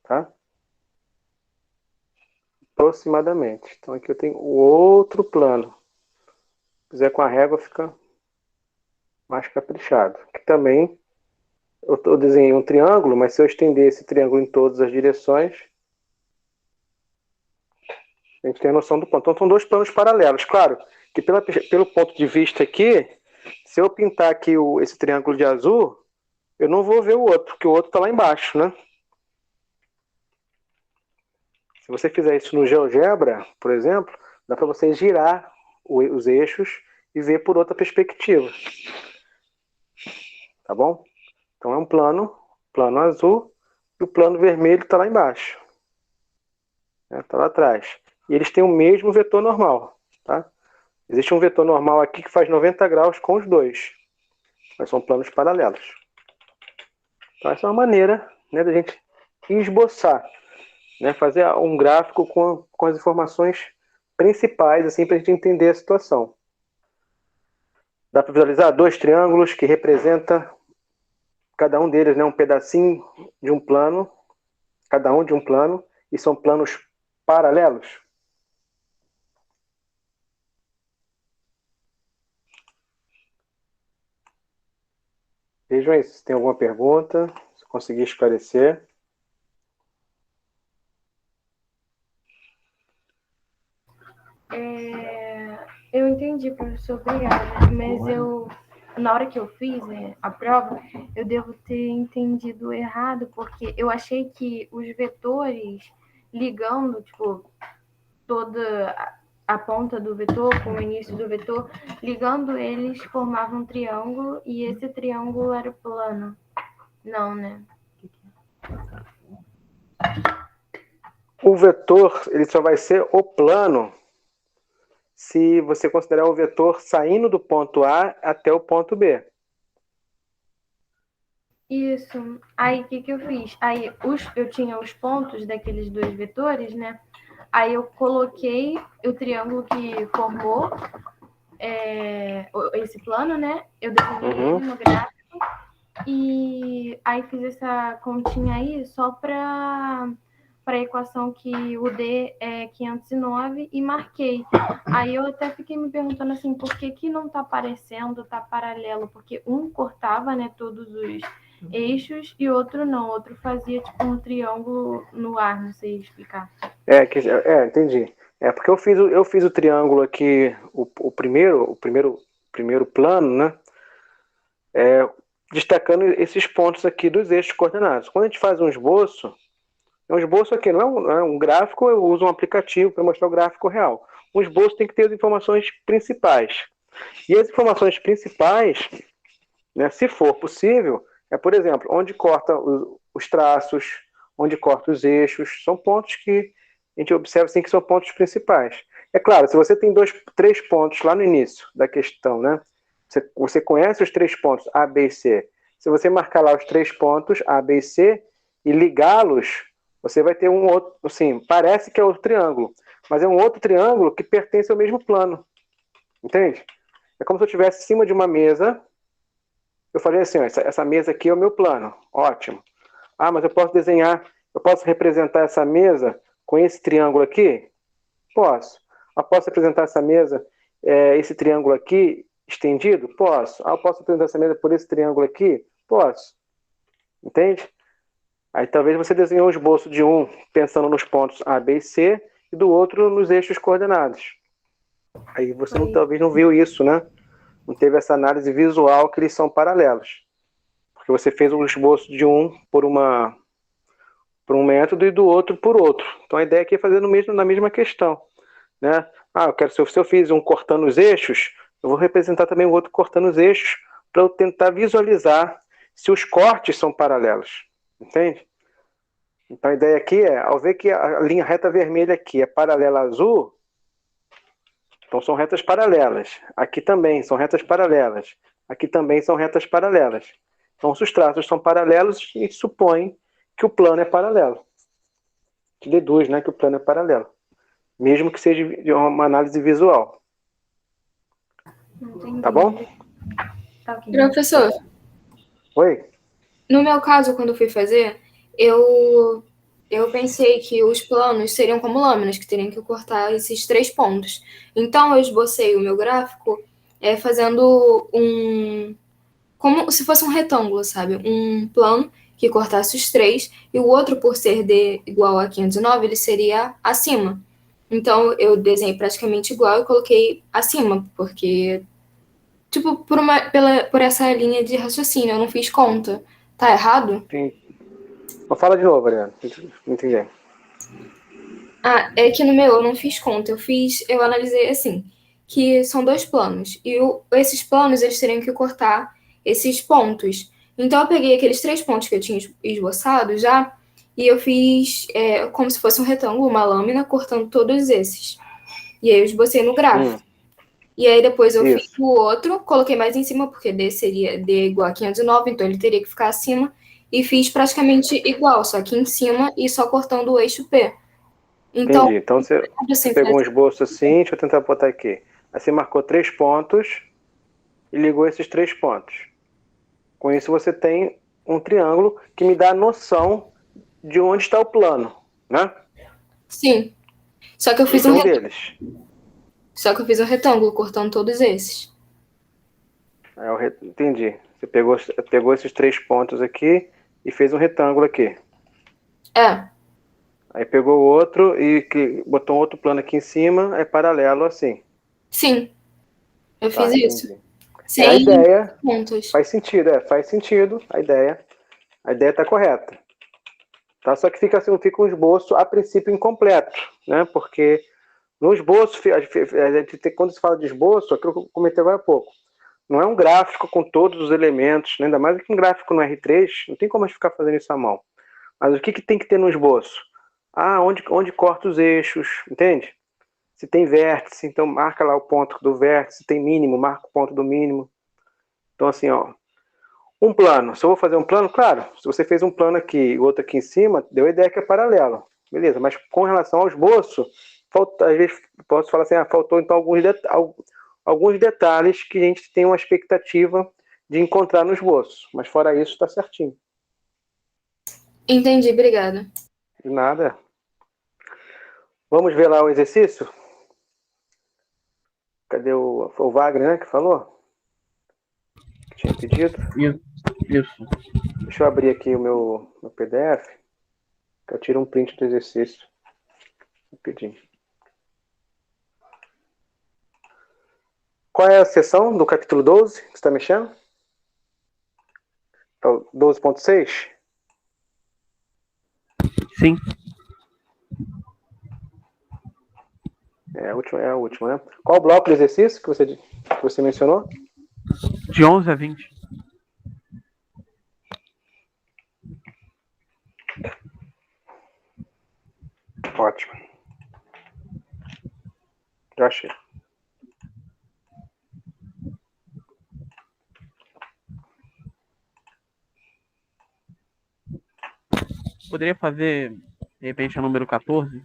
Tá? Aproximadamente. Então aqui eu tenho o outro plano. Se fizer com a régua fica mais caprichado. Aqui também eu desenhei um triângulo, mas se eu estender esse triângulo em todas as direções, a gente tem a noção do ponto. Então são dois planos paralelos. Claro que pelo ponto de vista aqui, se eu pintar aqui esse triângulo de azul, eu não vou ver o outro, porque o outro está lá embaixo, né? Se você fizer isso no GeoGebra, por exemplo, dá para você girar os eixos e ver por outra perspectiva. Tá bom? Então é um plano azul, e o plano vermelho está lá embaixo. Está lá atrás. E eles têm o mesmo vetor normal. Tá? Existe um vetor normal aqui que faz 90 graus com os dois. Mas são planos paralelos. Então essa é uma maneira, né, da gente esboçar, né, fazer um gráfico com as informações principais, assim, para a gente entender a situação. Dá para visualizar dois triângulos que representam cada um deles, né, um pedacinho de um plano, cada um de um plano, e são planos paralelos. Vejam aí se tem alguma pergunta, se conseguir esclarecer. Eu entendi, professor, obrigada. Mas na hora que eu fiz a prova, eu devo ter entendido errado, porque eu achei que os vetores ligando, tipo, toda a ponta do vetor com o início do vetor, ligando eles formavam um triângulo e esse triângulo era plano. Não, né? O vetor ele só vai ser o plano se você considerar o vetor saindo do ponto A até o ponto B. Isso. Aí, o que eu fiz? Aí, eu tinha os pontos daqueles dois vetores, né? Aí, eu coloquei o triângulo que formou esse plano, né? Eu desenhei ele no gráfico. E aí, fiz essa continha aí só para a equação que o D é 509 e marquei. Aí eu até fiquei me perguntando assim, por que não está aparecendo, está paralelo? Porque um cortava, né, todos os eixos e outro não. Outro fazia tipo um triângulo no ar, não sei explicar. Entendi. Porque eu fiz o triângulo aqui, o primeiro plano, né? Destacando esses pontos aqui dos eixos coordenados. Quando a gente faz um esboço aqui, não é um gráfico, eu uso um aplicativo para mostrar o gráfico real. Um esboço tem que ter as informações principais. E as informações principais, né, se for possível, por exemplo, onde corta os traços, onde corta os eixos, são pontos que a gente observa assim, que são pontos principais. É claro, se você tem 3 pontos lá no início da questão, né, você conhece os 3 pontos A, B e C. Se você marcar lá os 3 pontos A, B e C e ligá-los, você vai ter um outro, assim, parece que é outro triângulo, mas é um outro triângulo que pertence ao mesmo plano. Entende? É como se eu estivesse em cima de uma mesa. Eu falei assim, ó, essa mesa aqui é o meu plano. Ótimo. Mas eu posso representar essa mesa com esse triângulo aqui? Posso. Posso representar essa mesa, esse triângulo aqui, estendido? Posso. Eu posso representar essa mesa por esse triângulo aqui? Posso. Entende? Aí talvez você desenhou um esboço de um pensando nos pontos A, B e C e do outro nos eixos coordenados. Aí você talvez não viu isso, né? Não teve essa análise visual que eles são paralelos. Porque você fez um esboço de um por um método e do outro por outro. Então a ideia aqui é fazer na mesma questão. Né? Se eu fiz um cortando os eixos, eu vou representar também o outro cortando os eixos para eu tentar visualizar se os cortes são paralelos. Entende? Então a ideia aqui ao ver que a linha reta vermelha aqui é paralela à azul, então são retas paralelas. Aqui também são retas paralelas. Aqui também são retas paralelas. Então, se os traços são paralelos, a gente supõe que o plano é paralelo. A gente deduz, né, que o plano é paralelo. Mesmo que seja de uma análise visual. Entendi. Tá bom? Tá okay. Professor. Oi? No meu caso, quando eu fui fazer, eu pensei que os planos seriam como lâminas, que teriam que cortar esses 3 pontos. Então, eu esbocei o meu gráfico fazendo como se fosse um retângulo, sabe? Um plano que cortasse os 3, e o outro, por ser D igual a 509, ele seria acima. Então, eu desenhei praticamente igual e coloquei acima, porque, tipo, por essa linha de raciocínio, eu não fiz conta. Tá errado? Sim. Fala de novo, Ariana. Não entendi. É que no meu eu não fiz conta. Eu analisei assim, que são 2 planos. E esses planos, eles teriam que cortar esses pontos. Então, eu peguei aqueles 3 pontos que eu tinha esboçado já, e eu fiz como se fosse um retângulo, uma lâmina, cortando todos esses. E aí eu esbocei no gráfico. E aí depois eu fiz o outro, coloquei mais em cima, porque D seria D igual a 509, então ele teria que ficar acima. E fiz praticamente igual, só que em cima e só cortando o eixo P. Então, entendi. Então você pegou um esboço assim, deixa eu tentar botar aqui. Aí você marcou 3 pontos e ligou esses 3 pontos. Com isso você tem um triângulo que me dá a noção de onde está o plano, né? Sim. Só que eu fiz deles. Só que eu fiz um retângulo cortando todos esses. Entendi. Você pegou esses 3 pontos aqui e fez um retângulo aqui. Aí pegou o outro e botou um outro plano aqui em cima, é paralelo assim. Sim. Eu fiz isso. Sem a ideia pontos. Faz sentido a ideia. A ideia está correta. Tá? Só que fica um esboço a princípio incompleto, né? Porque no esboço, quando se fala de esboço, aquilo que eu comentei agora há pouco, não é um gráfico com todos os elementos, né? Ainda mais que um gráfico no R3, não tem como a gente ficar fazendo isso à mão. Mas o que tem que ter no esboço? Onde corta os eixos, entende? Se tem vértice, então marca lá o ponto do vértice. Se tem mínimo, marca o ponto do mínimo. Então, assim, ó, um plano. Se eu vou fazer um plano, claro, se você fez um plano aqui e outro aqui em cima, deu a ideia que é paralelo. Beleza, mas com relação ao esboço, às vezes posso falar assim, faltou então alguns detalhes que a gente tem uma expectativa de encontrar no esboço. Mas fora isso, está certinho. Entendi, obrigada. De nada. Vamos ver lá o exercício? Cadê o Wagner, né, que falou? Que tinha pedido. Isso. Deixa eu abrir aqui o meu PDF, que eu tiro um print do exercício. Rapidinho. Qual é a seção do capítulo 12 que você está mexendo? 12.6? Sim. É a última, né? Qual o bloco de exercício que você mencionou? De 11 a 20. Ótimo. Já achei. Poderia fazer, de repente, o número 14?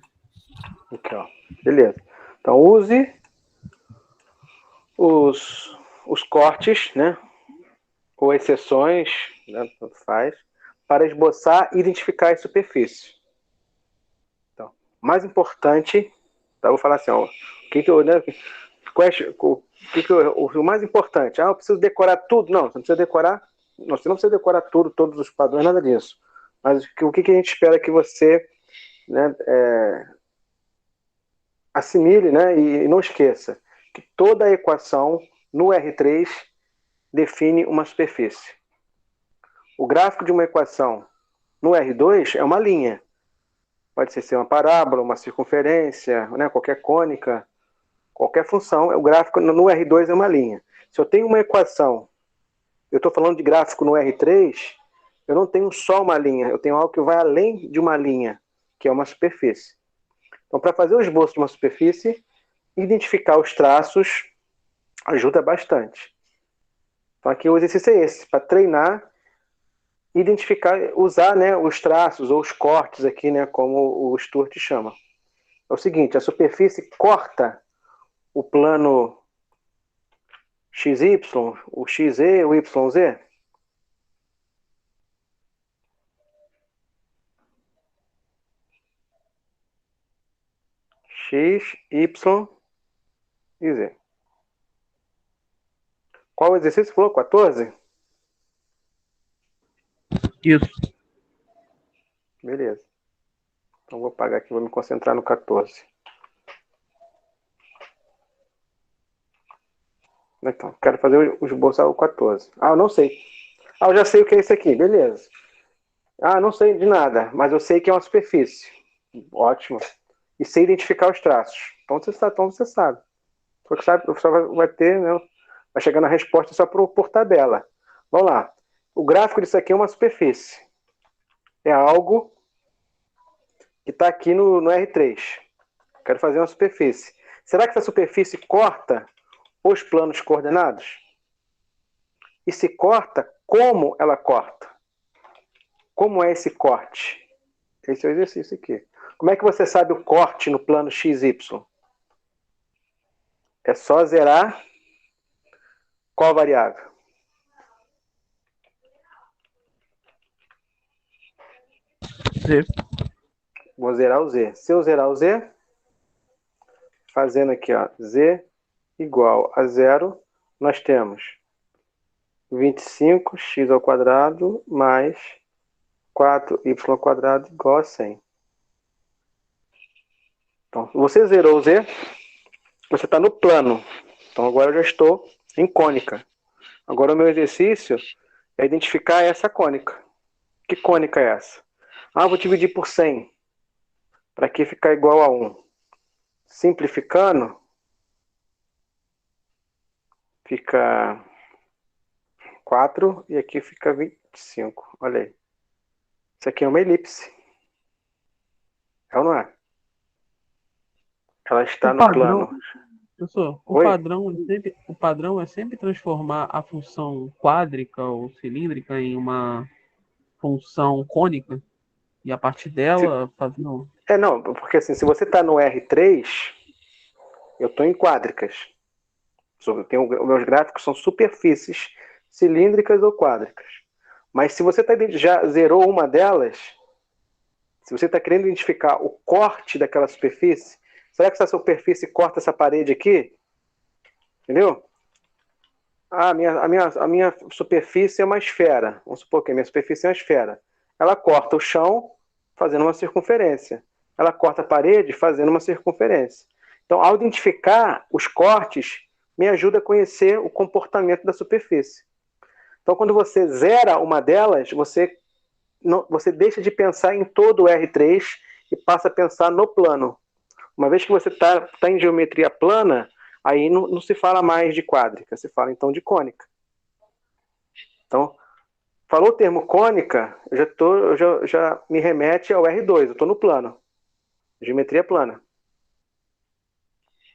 Aqui, ó. Beleza. Então, use os cortes, né? Ou exceções, né? Tanto faz, para esboçar e identificar as superfícies. Então, mais importante, tá? Vou falar assim, ó, o mais importante? Eu preciso decorar tudo? Não, você não precisa decorar. Não, você não precisa decorar tudo, todos os padrões, nada disso. Mas o que a gente espera que você, né, assimile, né, e não esqueça que toda a equação no R3 define uma superfície. O gráfico de uma equação no R2 é uma linha. Pode ser uma parábola, uma circunferência, né, qualquer cônica, qualquer função. O gráfico no R2 é uma linha. Se eu tenho uma equação, eu estou falando de gráfico no R3, eu não tenho só uma linha, eu tenho algo que vai além de uma linha, que é uma superfície. Então, para fazer o esboço de uma superfície, identificar os traços ajuda bastante. Então, aqui o exercício é esse, para treinar, identificar, usar, né, os traços ou os cortes aqui, né, como o Stuart chama. É o seguinte, a superfície corta o plano XY, o XZ, o YZ. X, Y e Z. Qual o exercício? Falou 14? Isso. Beleza. Então vou apagar aqui, vou me concentrar no 14. Então, quero fazer o esboço ao 14. Eu não sei. Eu já sei o que é isso aqui, beleza. Não sei de nada, mas eu sei que é uma superfície. Ótimo. E sei identificar os traços. Então você sabe. Só vai ter, né? Vai chegar na resposta só por tabela. Vamos lá. O gráfico disso aqui é uma superfície. É algo que está aqui no R3. Quero fazer uma superfície. Será que essa superfície corta os planos coordenados? E se corta, como ela corta? Como é esse corte? Esse é o exercício aqui. Como é que você sabe o corte no plano XY? É só zerar qual variável? Z. Vou zerar o Z. Se eu zerar o Z, fazendo aqui, ó, Z igual a zero, nós temos 25x ao quadrado mais 4y ao quadrado igual a 100. Então, você zerou o Z, você está no plano. Então, agora eu já estou em cônica. Agora, o meu exercício é identificar essa cônica. Que cônica é essa? Vou dividir por 100. Para que ficar igual a 1. Simplificando, fica 4 e aqui fica 25. Olha aí. Isso aqui é uma elipse. É ou não é? Ela está O no padrão, plano. professor, Oi? o padrão é sempre transformar a função quádrica ou cilíndrica em uma função cônica e a partir dela fazer. Não, porque assim, se você está no R3, eu estou em quádricas. Meus gráficos são superfícies cilíndricas ou quádricas. Mas se você já zerou uma delas, se você está querendo identificar o corte daquela superfície, será que essa superfície corta essa parede aqui? Entendeu? A minha superfície é uma esfera. Vamos supor que a minha superfície é uma esfera. Ela corta o chão fazendo uma circunferência. Ela corta a parede fazendo uma circunferência. Então, ao identificar os cortes, me ajuda a conhecer o comportamento da superfície. Então, quando você zera uma delas, você deixa de pensar em todo o R3 e passa a pensar no plano. Uma vez que você está em geometria plana, aí não se fala mais de quádrica, se fala então de cônica. Então, falou o termo cônica, já me remete ao R2, eu estou no plano. Geometria plana.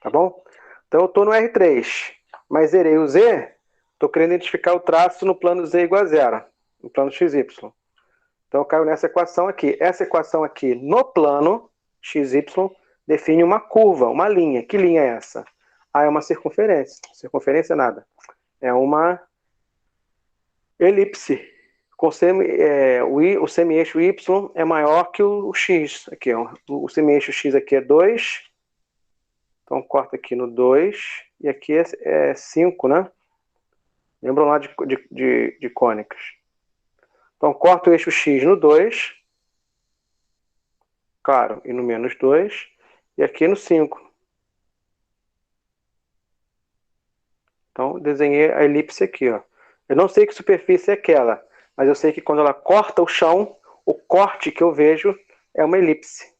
Tá bom? Então eu estou no R3, mas zerei o Z, estou querendo identificar o traço no plano Z igual a zero, no plano XY. Então eu caio nessa equação aqui. Essa equação aqui no plano XY define uma curva, uma linha. Que linha é essa? É uma circunferência. Circunferência é nada. É uma elipse. O semi-eixo Y é maior que o X. Aqui, ó. O semi-eixo X aqui é 2. Então corta aqui no 2. E aqui é 5, né? Lembram lá de cônicas. Então corta o eixo X no 2. Claro, e no menos 2. E aqui no 5. Então desenhei a elipse aqui, ó. Eu não sei que superfície é aquela, mas eu sei que quando ela corta o chão, o corte que eu vejo é uma elipse.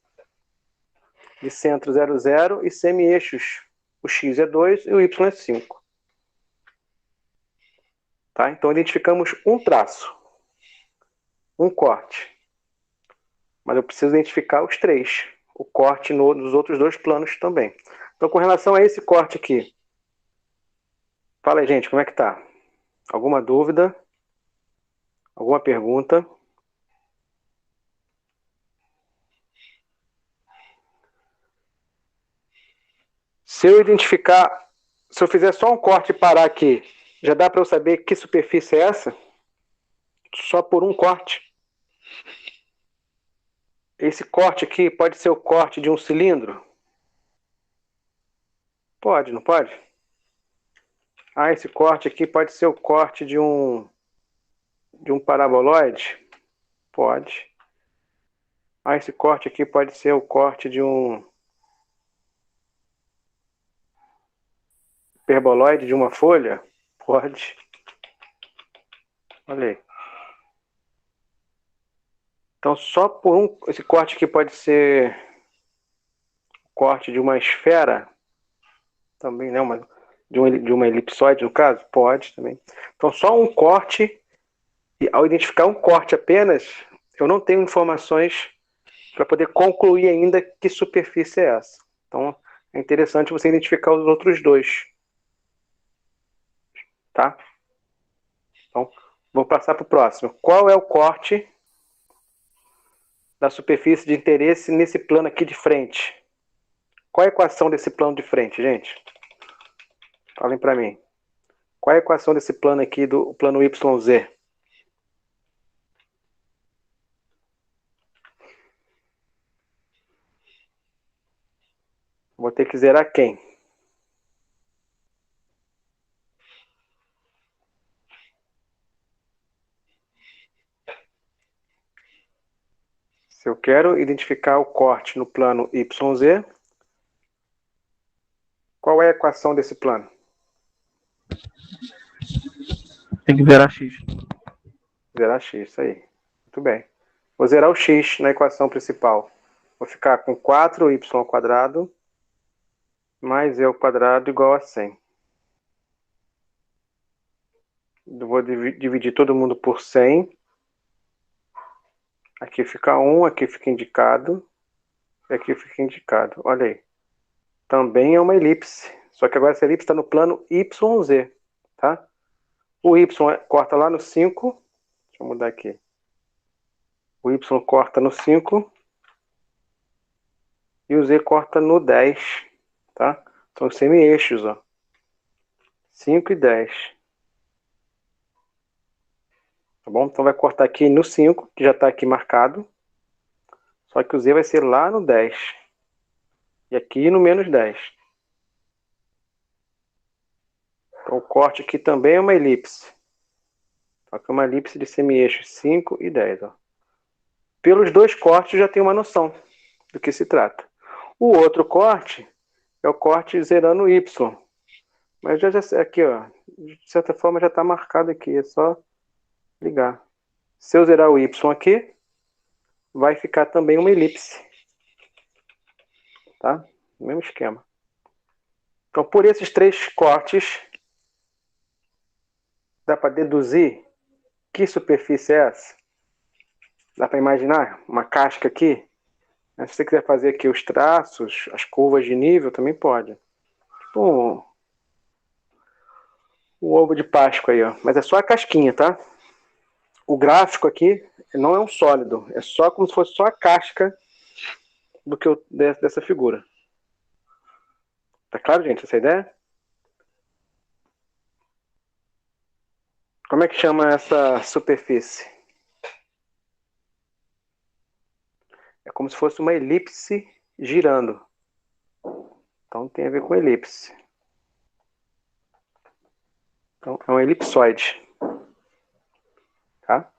De centro 0, 0 e semi-eixos. O X é 2 e o Y é 5. Tá? Então identificamos um traço, um corte. Mas eu preciso identificar os três. O corte nos outros dois planos também. Então com relação a esse corte aqui, fala aí, gente, como é que tá? Alguma dúvida? Alguma pergunta? Se eu fizer só um corte e parar aqui, já dá para eu saber que superfície é essa? Só por um corte. Esse corte aqui pode ser o corte de um cilindro? Pode, não pode? Esse corte aqui pode ser o corte de um paraboloide? Pode. Esse corte aqui pode ser o corte de um hiperboloide de uma folha? Pode. Olha aí. Então, só por esse corte aqui pode ser o corte de uma esfera? Também, né? De uma elipsoide, no caso? Pode também. Então, só um corte, e ao identificar um corte apenas, eu não tenho informações para poder concluir ainda que superfície é essa. Então, é interessante você identificar os outros dois. Tá? Então, vou passar para o próximo. Qual é o corte da superfície de interesse nesse plano aqui de frente? Qual é a equação desse plano de frente, gente? Falem para mim. Qual é a equação desse plano aqui, do plano YZ? Vou ter que zerar quem? Se eu quero identificar o corte no plano YZ, qual é a equação desse plano? Tem que zerar X. Zerar X, isso aí. Muito bem. Vou zerar o X na equação principal. Vou ficar com 4y² mais e² igual a 100. Eu vou dividir todo mundo por 100. Aqui fica 1, aqui fica indicado. E aqui fica indicado. Olha aí. também é uma elipse. Só que agora essa elipse está no plano YZ, tá? O Y corta lá no 5. Deixa eu mudar aqui. O Y corta no 5. E o Z corta no 10, tá? São os semi-eixos, ó. 5 e 10. Tá bom? Então vai cortar aqui no 5, que já está aqui marcado. Só que o Z vai ser lá no 10. E aqui no menos 10. Então o corte aqui também é uma elipse. Só que é uma elipse de semi-eixos 5 e 10. Ó. Pelos dois cortes já tem uma noção do que se trata. O outro corte é o corte zerando Y. Mas já aqui, ó, de certa forma já está marcado aqui. É só ligar. Se eu zerar o Y aqui, vai ficar também uma elipse. Tá? Mesmo esquema. Então, por esses três cortes, dá para deduzir que superfície é essa? Dá para imaginar uma casca aqui? Se você quiser fazer aqui os traços, as curvas de nível, também pode. Tipo um ovo de Páscoa aí, ó. Mas é só a casquinha, tá? O gráfico aqui não é um sólido. É só como se fosse só a casca dessa figura. Tá claro, gente, essa ideia? Como é que chama essa superfície? É como se fosse uma elipse girando. Então tem a ver com elipse. Então é um elipsoide. Tá?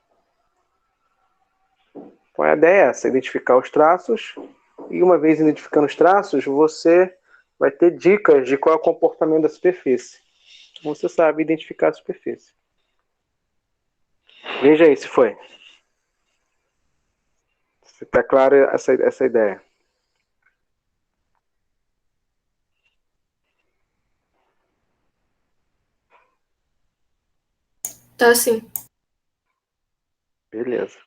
Então a ideia é essa, identificar os traços. E uma vez identificando os traços, você vai ter dicas de qual é o comportamento da superfície. Então você sabe identificar a superfície. Veja aí se foi. Se está clara essa ideia. Tá sim. Beleza.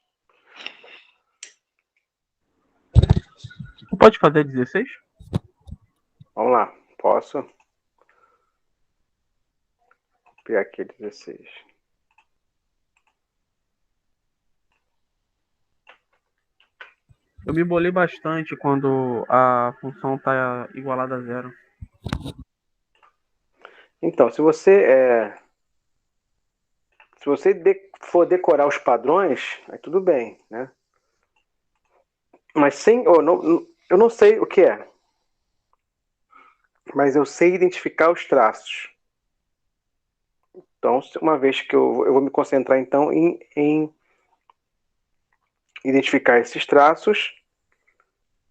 Tu pode fazer 16? Vamos lá. Posso? Vou pegar aqui 16. Eu me embolei bastante quando a função está igualada a zero. Então, se você for decorar os padrões, aí tudo bem, né? Mas eu não sei o que é. Mas eu sei identificar os traços. Então, uma vez que eu vou me concentrar, então, em identificar esses traços,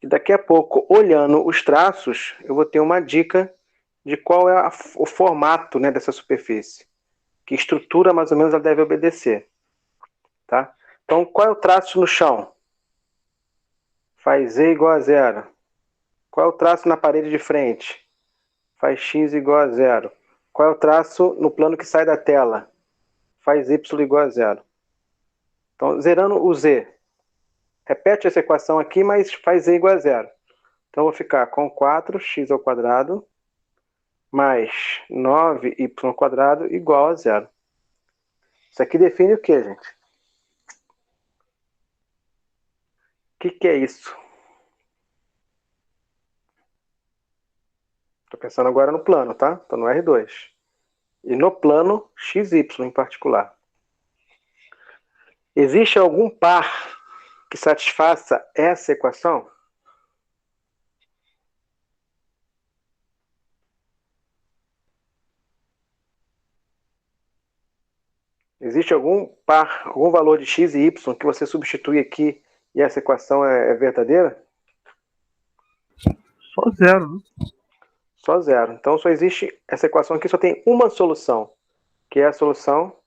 e daqui a pouco, olhando os traços, eu vou ter uma dica de qual é o formato, né, dessa superfície. Que estrutura, mais ou menos, ela deve obedecer. Tá? Então, qual é o traço no chão? Faz Z igual a zero. Qual é o traço na parede de frente? Faz X igual a zero. Qual é o traço no plano que sai da tela? Faz Y igual a zero. Então, zerando o Z. Repete essa equação aqui, mas faz Z igual a zero. Então, eu vou ficar com 4x ao quadrado mais 9y ao quadrado igual a zero. Isso aqui define o que, gente? O que é isso? Estou pensando agora no plano, tá? Estou no R2. E no plano XY em particular. Existe algum par que satisfaça essa equação? Existe algum par, algum valor de x e y que você substitui aqui e essa equação é verdadeira? Só zero, né? Só zero. Então só existe, essa equação aqui só tem uma solução, que é a solução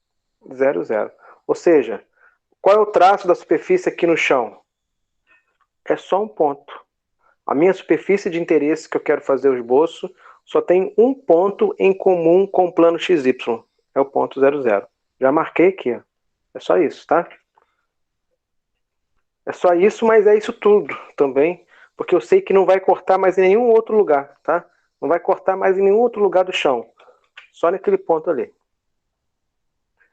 0, 0. Ou seja, qual é o traço da superfície aqui no chão? É só um ponto. A minha superfície de interesse que eu quero fazer o esboço só tem um ponto em comum com o plano XY. É o ponto 0, 0. Já marquei aqui. Ó. É só isso, tá? É só isso, mas é isso tudo também. Porque eu sei que não vai cortar mais em nenhum outro lugar, tá? Não vai cortar mais em nenhum outro lugar do chão. Só naquele ponto ali.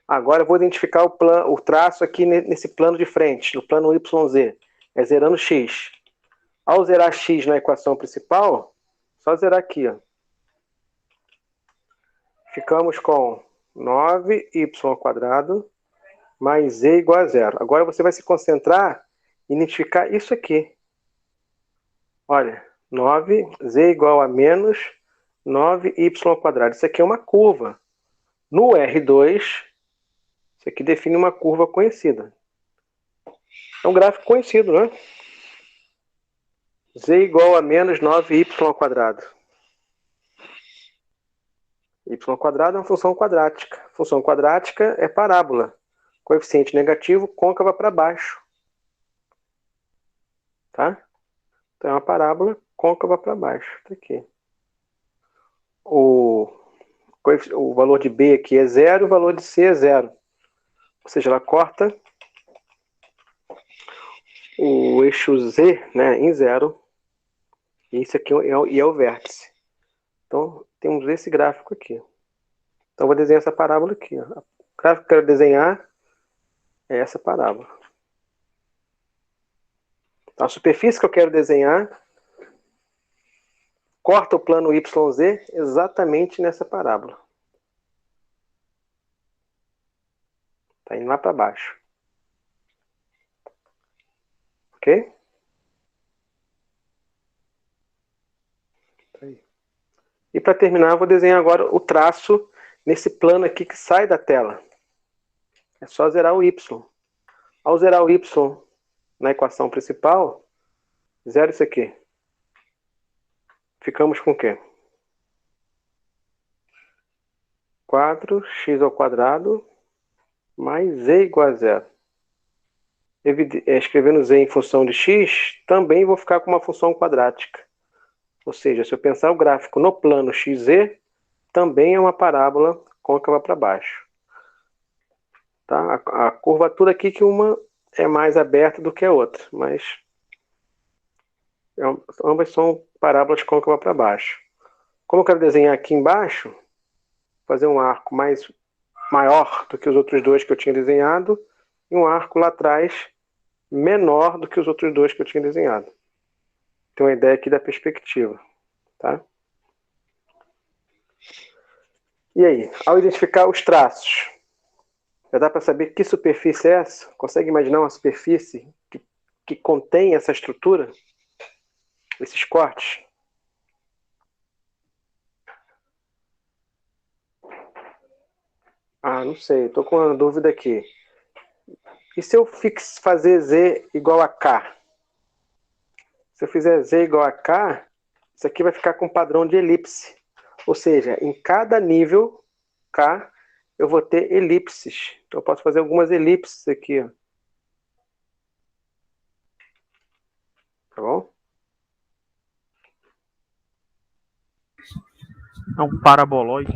Agora eu vou identificar o traço aqui nesse plano de frente, no plano YZ. É zerando X. Ao zerar X na equação principal, só zerar aqui, ó. Ficamos com 9y² mais z igual a zero. Agora você vai se concentrar em identificar isso aqui. Olha, 9z igual a menos 9y². Isso aqui é uma curva. No R2, isso aqui define uma curva conhecida. É um gráfico conhecido, né? Z igual a menos 9y². Y² é uma função quadrática. Função quadrática é parábola. Coeficiente negativo, côncava para baixo. Tá? Então é uma parábola côncava para baixo. Tá aqui. O valor de B aqui é 0, o valor de C é 0. Ou seja, ela corta o eixo Z, né, em 0. E isso aqui é o vértice. Então, temos esse gráfico aqui. Então, eu vou desenhar essa parábola aqui. Ó. O gráfico que eu quero desenhar é essa parábola. Então, a superfície que eu quero desenhar corta o plano YZ exatamente nessa parábola. Está indo lá para baixo. Ok? E para terminar, eu vou desenhar agora o traço nesse plano aqui que sai da tela. É só zerar o Y. Ao zerar o Y na equação principal, zero isso aqui. Ficamos com o quê? 4x² mais z igual a zero. Escrevendo z em função de x, também vou ficar com uma função quadrática. Ou seja, se eu pensar o gráfico no plano XZ, também é uma parábola côncava para baixo. Tá? A curvatura aqui que uma é mais aberta do que a outra, mas ambas são parábolas côncava para baixo. Como eu quero desenhar aqui embaixo, fazer um arco maior do que os outros dois que eu tinha desenhado e um arco lá atrás menor do que os outros dois que eu tinha desenhado. Tem uma ideia aqui da perspectiva, tá? E aí, ao identificar os traços, já dá para saber que superfície é essa? Consegue imaginar uma superfície que contém essa estrutura? Esses cortes? Ah, não sei, estou com uma dúvida aqui. E se eu fazer Z igual a K? Se eu fizer Z igual a K, isso aqui vai ficar com um padrão de elipse. Ou seja, em cada nível K, eu vou ter elipses. Então, eu posso fazer algumas elipses aqui. Ó. Tá bom? É um paraboloide.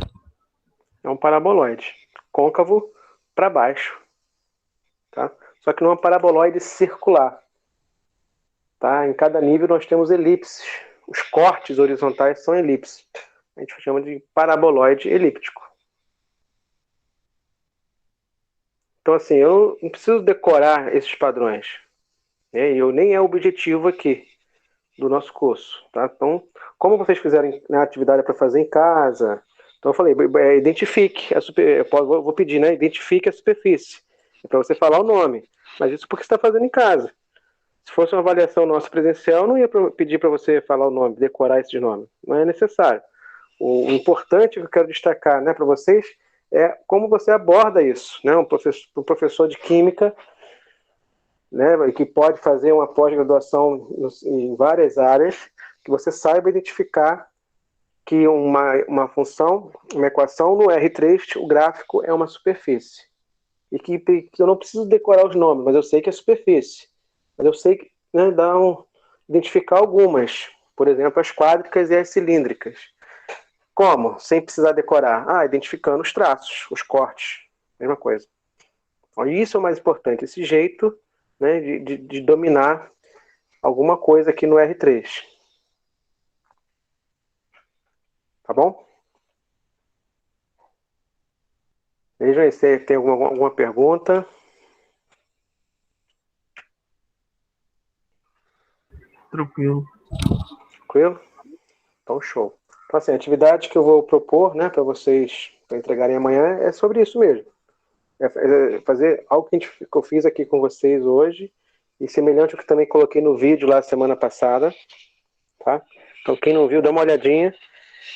É um paraboloide. Côncavo para baixo. Tá? Só que não é um paraboloide circular. Tá? Em cada nível nós temos elipses. Os cortes horizontais são elipses. A gente chama de paraboloide elíptico. Então, assim, eu não preciso decorar esses padrões. Nem é o objetivo aqui do nosso curso. Tá? Então, como vocês fizerem a atividade para fazer em casa, então eu falei, identifique vou pedir, né? Identifique a superfície. É para você falar o nome. Mas isso porque você está fazendo em casa. Se fosse uma avaliação nossa presencial, não ia pedir para você falar o nome, decorar esses nomes. Não é necessário. O importante que eu quero destacar, né, para vocês é como você aborda isso. Né? Um professor de química, né, que pode fazer uma pós-graduação em várias áreas, que você saiba identificar que uma função, uma equação no R3, o gráfico é uma superfície. E que eu não preciso decorar os nomes, mas eu sei que é superfície. Mas eu sei que, né, identificar algumas. Por exemplo, as quádricas e as cilíndricas. Como? Sem precisar decorar. Identificando os traços, os cortes. Mesma coisa. Então, isso é o mais importante. Esse jeito, né, de dominar alguma coisa aqui no R3. Tá bom? Vejam aí se tem alguma pergunta. Tranquilo. Tranquilo? Então, show. Então, assim, a atividade que eu vou propor, né, para vocês entregarem amanhã é sobre isso mesmo. É fazer algo que eu fiz aqui com vocês hoje, e semelhante ao que também coloquei no vídeo lá semana passada, tá? Então, quem não viu, dá uma olhadinha,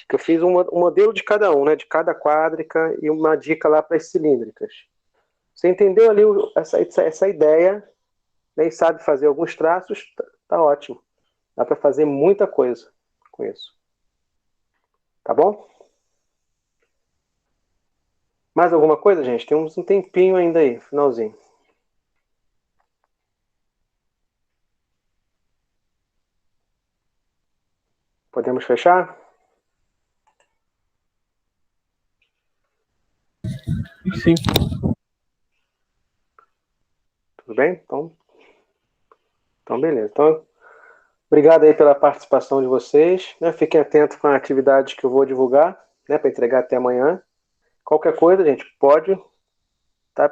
que eu fiz um modelo de cada um, né, de cada quádrica, e uma dica lá para as cilíndricas. Você entendeu ali essa ideia, né, e sabe fazer alguns traços, tá ótimo. Dá para fazer muita coisa com isso. Tá bom? Mais alguma coisa, gente? Tem um tempinho ainda aí, finalzinho. Podemos fechar? Sim. Tudo bem? Então beleza. Então, obrigado aí pela participação de vocês. Né? Fiquem atentos com a atividade que eu vou divulgar, né, para entregar até amanhã. Qualquer coisa, gente, pode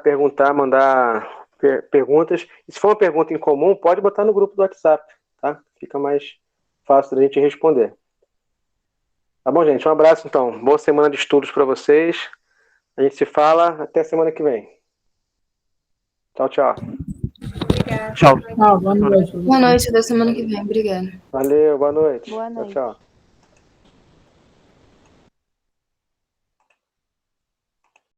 perguntar, mandar perguntas. E se for uma pergunta em comum, pode botar no grupo do WhatsApp, tá? Fica mais fácil da gente responder. Tá bom, gente? Um abraço, então. Boa semana de estudos para vocês. A gente se fala até semana que vem. Tchau, tchau. Obrigada. Tchau. Boa noite. Boa noite, da semana que vem. Obrigada. Valeu, boa noite. Boa noite. Tchau, tchau.